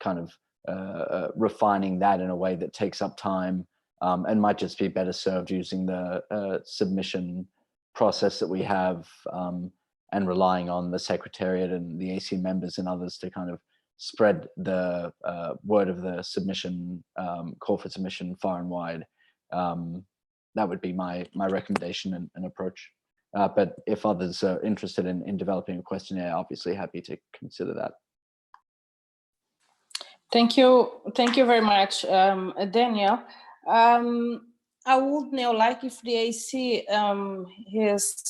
kind of refining that in a way that takes up time and might just be better served using the submission process that we have and relying on the secretariat and the AC members and others to kind of spread the word of the submission, call for submission far and wide. That would be my recommendation and approach. But if others are interested in developing a questionnaire, obviously happy to consider that. Thank you very much, Daniel. I would now like if the AC has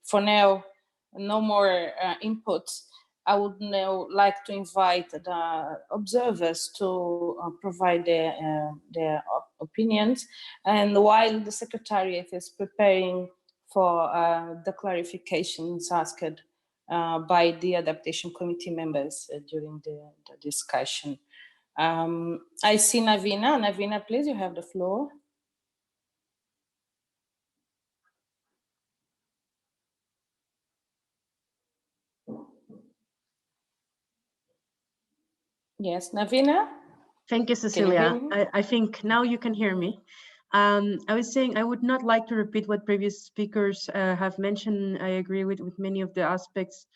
for now no more inputs. I would now like to invite the observers to provide their opinions, and while the secretariat is preparing for the clarifications asked by the Adaptation Committee members during the discussion. I see Navina. Navina, please, you have the floor. Yes, Navina? Thank you, Cecilia. I think now you can hear me. I was saying I would not like to repeat what previous speakers have mentioned. I agree with many of the aspects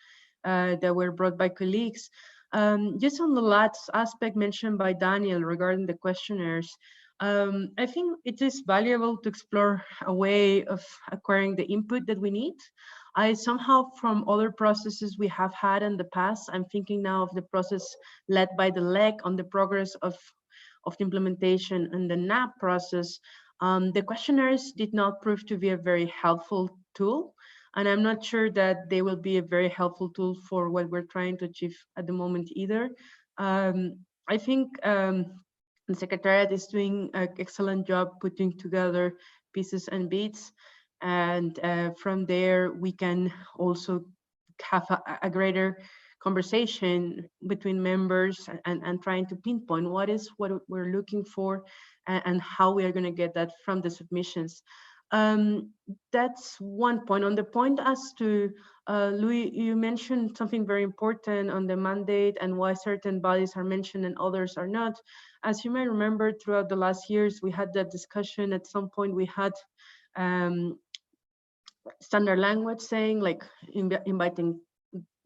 that were brought by colleagues. Just on the last aspect mentioned by Daniel regarding the questionnaires, I think it is valuable to explore a way of acquiring the input that we need. I somehow, from other processes we have had in the past, I'm thinking now of the process led by the LEC on the progress of the implementation and the NAP process. The questionnaires did not prove to be a very helpful tool, and I'm not sure that they will be a very helpful tool for what we're trying to achieve at the moment either. I think the Secretariat is doing an excellent job putting together pieces and bits, and from there we can also have a greater conversation between members and trying to pinpoint what we're looking for and how we are going to get that from the submissions. That's one point. On the point as to Louis, you mentioned something very important on the mandate and why certain bodies are mentioned and others are not. As you may remember, throughout the last years, we had that discussion. At some point, we had standard language saying, like, inviting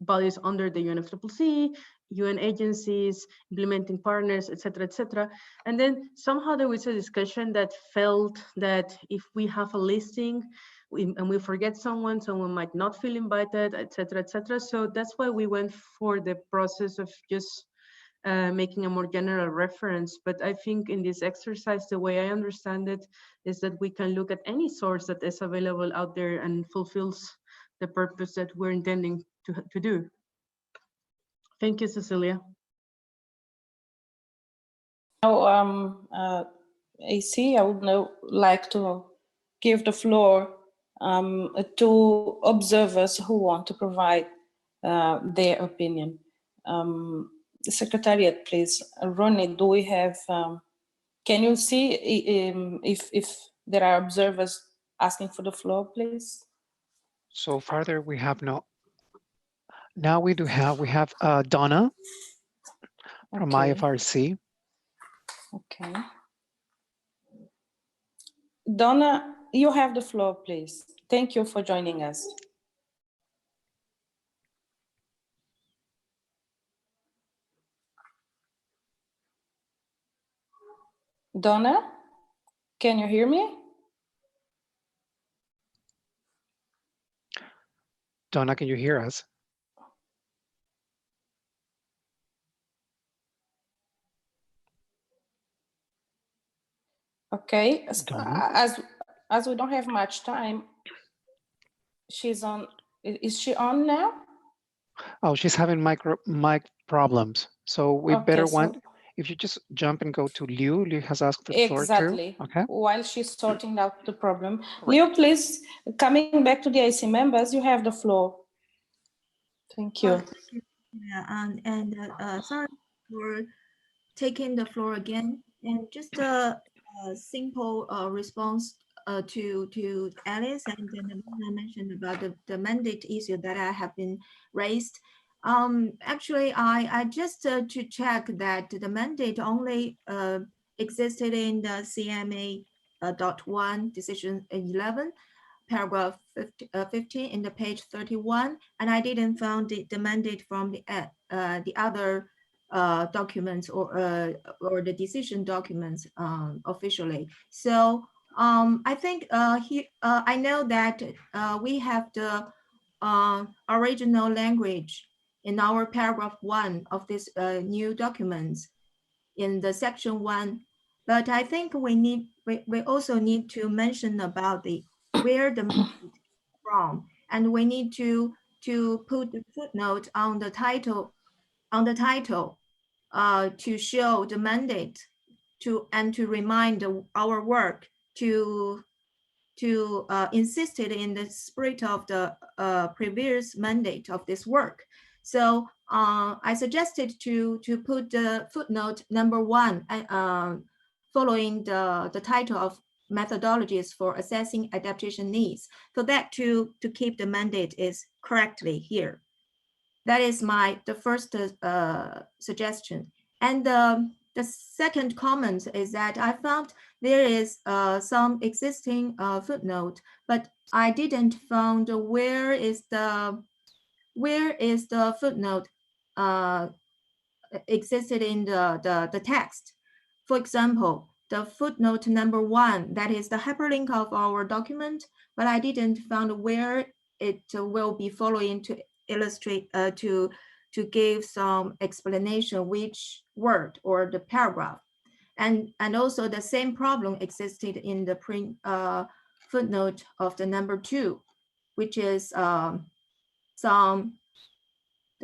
bodies under the UNFCCC, UN agencies, implementing partners, etc., etc. And then somehow there was a discussion that felt that if we have a listing and we forget someone might not feel invited, etc., etc. So that's why we went for the process of just making a more general reference. But I think in this exercise, the way I understand it is that we can look at any source that is available out there and fulfills the purpose that we're intending to do. Thank you, Cecilia. Now, AC, I would now like to give the floor to observers who want to provide their opinion. The Secretariat, please. Ronnie, do we have, can you see if there are observers asking for the floor, please? So further, we have no. Now we have Donna from IFRC. Okay. Donna, you have the floor, please. Thank you for joining us. Donna, can you hear me? Donna, can you hear us? Okay, as we don't have much time, she's on. Is she on now? Oh, she's having mic problems. So we better want, if you just jump and go to Liu. Liu has asked for the floor too. Exactly. Okay. While she's sorting out the problem. Liu, please, coming back to the AC members, you have the floor. Thank you. Yeah, and sorry for taking the floor again. And just a simple response to Alice and then I mentioned about the mandate issue that I have been raised. Actually, I just to check that the mandate only existed in the CMA .1 decision 11. Paragraph 15 in the page 31, and I didn't find the mandate from the other documents or the decision documents officially. So I think I know that we have the original language in our paragraph 1 of this new documents in the section 1, but I think we also need to mention about the where the mandate from, and we need to put the footnote on the title to show the mandate and to remind our work to insist it in the spirit of the previous mandate of this work. So I suggested to put the footnote number 1 following the title of methodologies for assessing adaptation needs, so that to keep the mandate is correctly here. That is the first suggestion. And The second comment is that I found there is some existing footnote, but I didn't find where is the footnote existed in the text. For example, the footnote number 1, that is the hyperlink of our document, but I didn't find where it will be following to illustrate, to give some explanation which word or the paragraph. And also the same problem existed in the print footnote of the number 2, which is the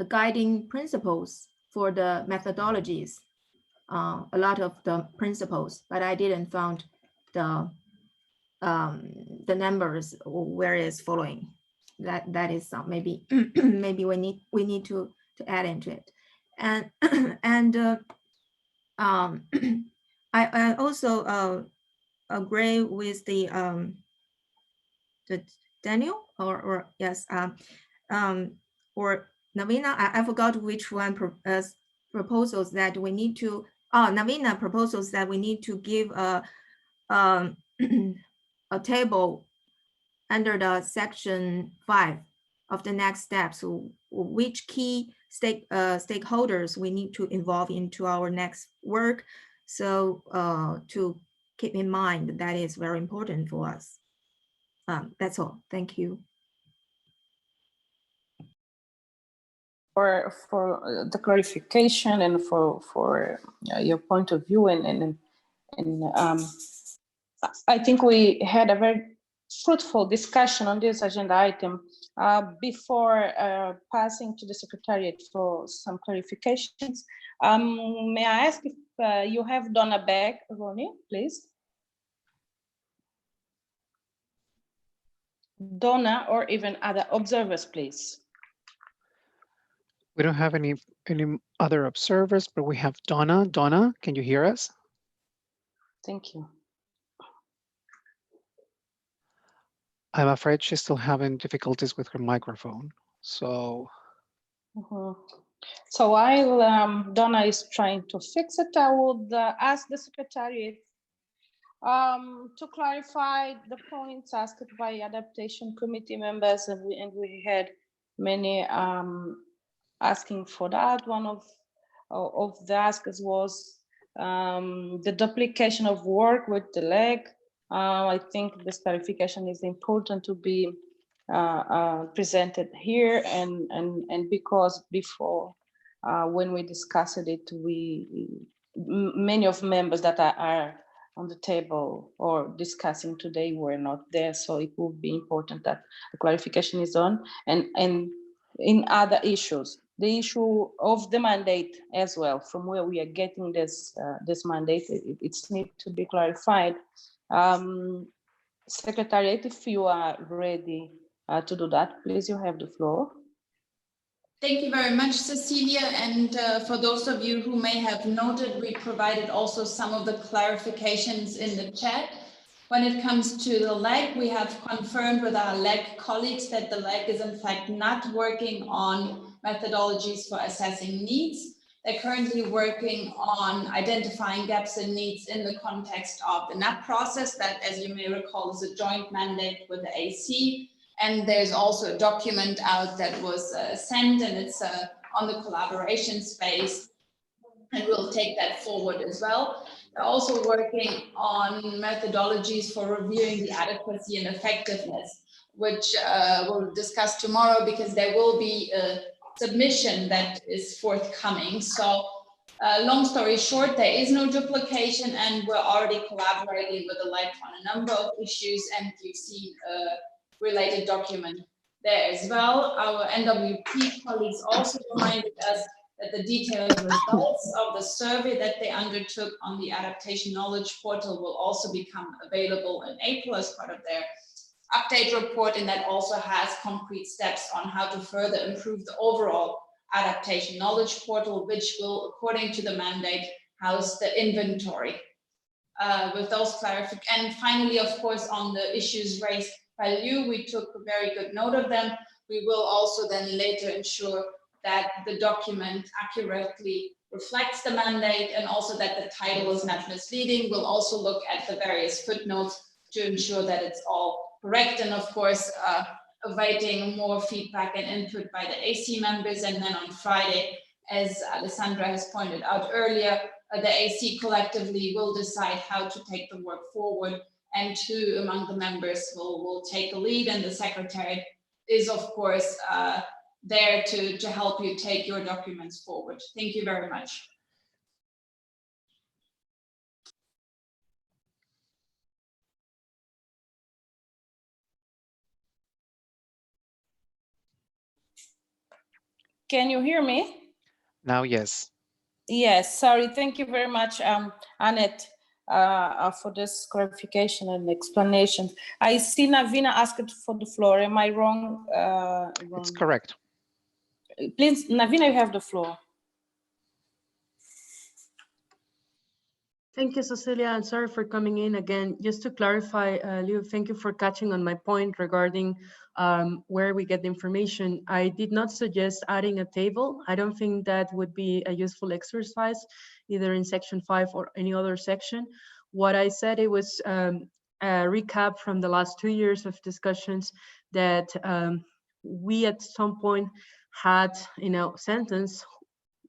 guiding principles for the methodologies. A lot of the principles, but I didn't find the numbers where it's following. That is maybe maybe we need to add into it. And I also agree with the Daniel or yes or Navina. I forgot which one proposals that we need to. Navina proposals that we need to give a table under the section 5 of the next steps. So which key stakeholders we need to involve into our next work. So to keep in mind, that is very important for us. That's all. Thank you. For the clarification and for your point of view, and I think we had a very fruitful discussion on this agenda item before passing to the secretariat for some clarifications. May I ask if you have Donna back, Ronnie, please? Donna, or even other observers, please. We don't have any other observers, but we have Donna. Donna, can you hear us? Thank you. I'm afraid she's still having difficulties with her microphone. So. So while Donna is trying to fix it, I would ask the secretariat to clarify the points asked by Adaptation Committee members, and we had many asking for that. One of the askers was the duplication of work with the leg. I think this clarification is important to be presented here, and because before when we discussed it, many of members that are on the table or discussing today were not there, so it would be important that the clarification is on. And in other issues, the issue of the mandate as well, from where we are getting this mandate, it's need to be clarified. Secretariat, if you are ready to do that, please, you have the floor. Thank you very much, Cecilia. And for those of you who may have noted, we provided also some of the clarifications in the chat. When it comes to the LEG, we have confirmed with our LEG colleagues that the LEG is in fact not working on methodologies for assessing needs. They're currently working on identifying gaps in needs in the context of the NAP process that, as you may recall, is a joint mandate with the AC. And there's also a document out that was sent, and it's on the collaboration space, and we'll take that forward as well. They're also working on methodologies for reviewing the adequacy and effectiveness, which we'll discuss tomorrow, because there will be a submission that is forthcoming. So long story short, there is no duplication, and we're already collaborating with the LEG on a number of issues, and you've seen related document there as well. Our NWP colleagues also reminded us that the detailed results of the survey that they undertook on the Adaptation Knowledge Portal will also become available in April as part of their update report, and that also has concrete steps on how to further improve the overall Adaptation Knowledge Portal, which will, according to the mandate, house the inventory. With those clarifications, and finally, of course, on the issues raised by you, we took very good note of them. We will also then later ensure that the document accurately reflects the mandate and also that the title is not misleading. We'll also look at the various footnotes to ensure that it's all correct. And of course, awaiting more feedback and input by the AC members. And then on Friday, as Alessandra has pointed out earlier, the AC collectively will decide how to take the work forward, and two among the members will take the lead, and the secretariat is of course there to help you take your documents forward. Thank you very much. Can you hear me? Now, yes. Yes, sorry. Thank you very much, Annette, for this clarification and explanation. I see Navina asked for the floor. Am I wrong? It's correct. Please, Navina, you have the floor. Thank you, Cecilia, and sorry for coming in again. Just to clarify, Liu, thank you for catching on my point regarding where we get the information. I did not suggest adding a table. I don't think that would be a useful exercise, either in section 5 or any other section. What I said, it was a recap from the last 2 years of discussions that we at some point had, sentence,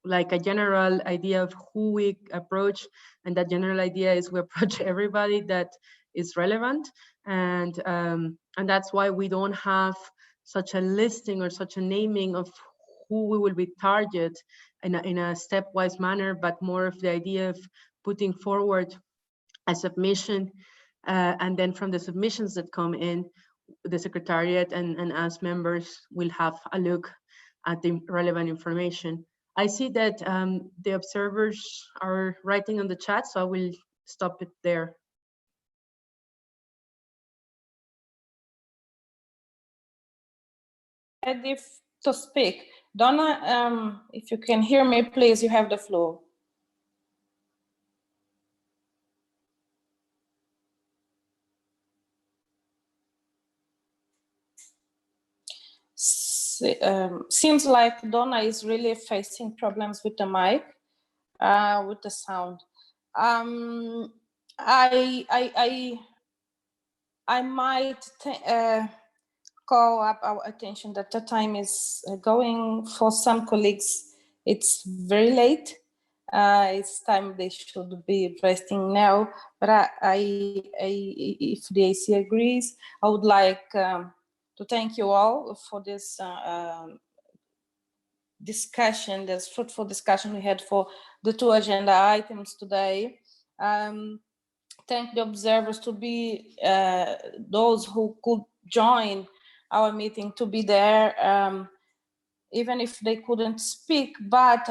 like a general idea of who we approach, and that general idea is we approach everybody that is relevant, and that's why we don't have such a listing or such a naming of who we will be target in a stepwise manner, but more of the idea of putting forward a submission, and then from the submissions that come in, the secretariat and us members will have a look at the relevant information. I see that the observers are writing on the chat, so I will stop it there. Ready to speak. Donna, if you can hear me, please, you have the floor. Seems like Donna is really facing problems with the mic, with the sound. I might call up our attention that the time is going. For some colleagues, it's very late. It's time they should be resting now. But if the AC agrees, I would like to thank you all for this discussion, this fruitful discussion we had for the 2 agenda items today. Thank the observers to be those who could join our meeting, to be there, even if they couldn't speak, but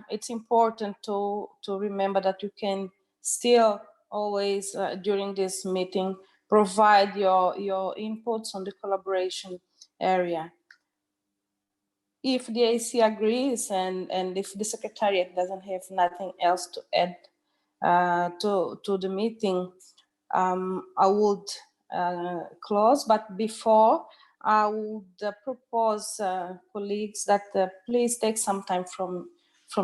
it's important to remember that you can still always, during this meeting, provide your inputs on the collaboration area. If the AC agrees and if the secretariat doesn't have nothing else to add to the meeting, I would close, but before I would propose colleagues that please take some time from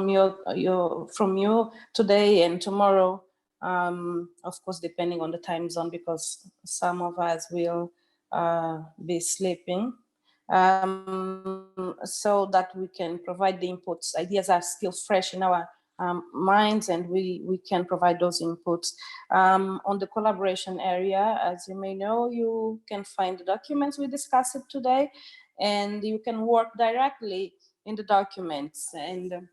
you today and tomorrow, of course depending on the time zone, because some of us will be sleeping, so that we can provide the inputs. Ideas are still fresh in our minds, and we can provide those inputs. On the collaboration area, as you may know, you can find the documents we discussed today, and you can work directly in the documents. And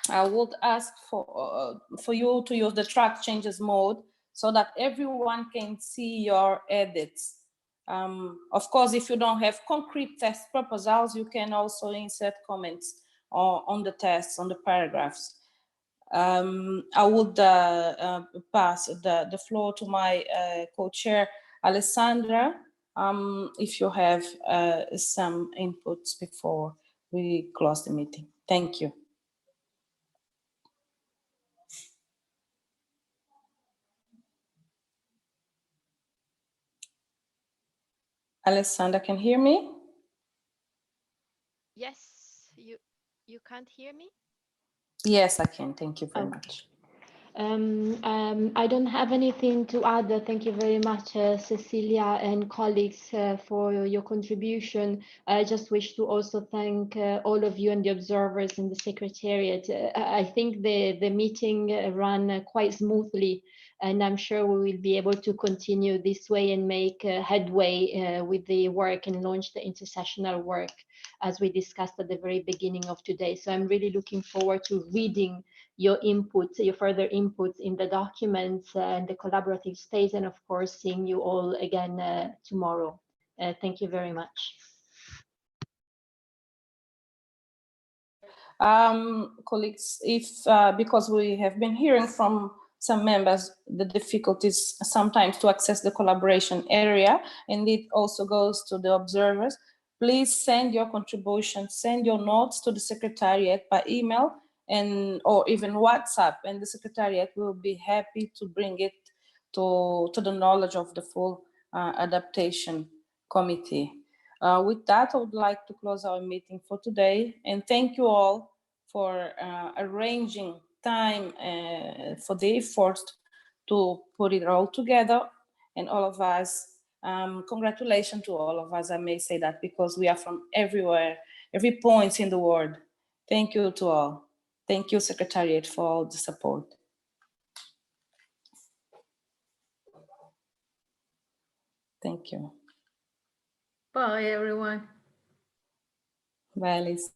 I would ask for you to use the track changes mode so that everyone can see your edits. Of course, if you don't have concrete test proposals, you can also insert comments on the tests, on the paragraphs. I would pass the floor to my co-chair, Alessandra, if you have some inputs before we close the meeting. Thank you. Alessandra, can you hear me? Yes, you you can't hear me? Yes, I can. Thank you very much. I don't have anything to add. Thank you very much, Cecilia and colleagues, for your contribution. I just wish to also thank all of you and the observers in the Secretariat. I think the meeting ran quite smoothly, and I'm sure we will be able to continue this way and make headway with the work and launch the intersessional work as we discussed at the very beginning of today. So I'm really looking forward to reading your inputs, your further inputs in the documents and the collaborative stage, and of course, seeing you all again tomorrow. Thank you very much. Colleagues, if because we have been hearing from some members the difficulties sometimes to access the collaboration area, and it also goes to the observers, please send your contributions, send your notes to the Secretariat by email or even WhatsApp, and the Secretariat will be happy to bring it to the knowledge of the full Adaptation Committee. With that, I would like to close our meeting for today, and thank you all for arranging time for the effort to put it all together, and all of us, congratulations to all of us, I may say that, because we are from everywhere, every point in the world. Thank you to all. Thank you, Secretariat, for all the support. Thank you. Bye, everyone. Bye, Alice.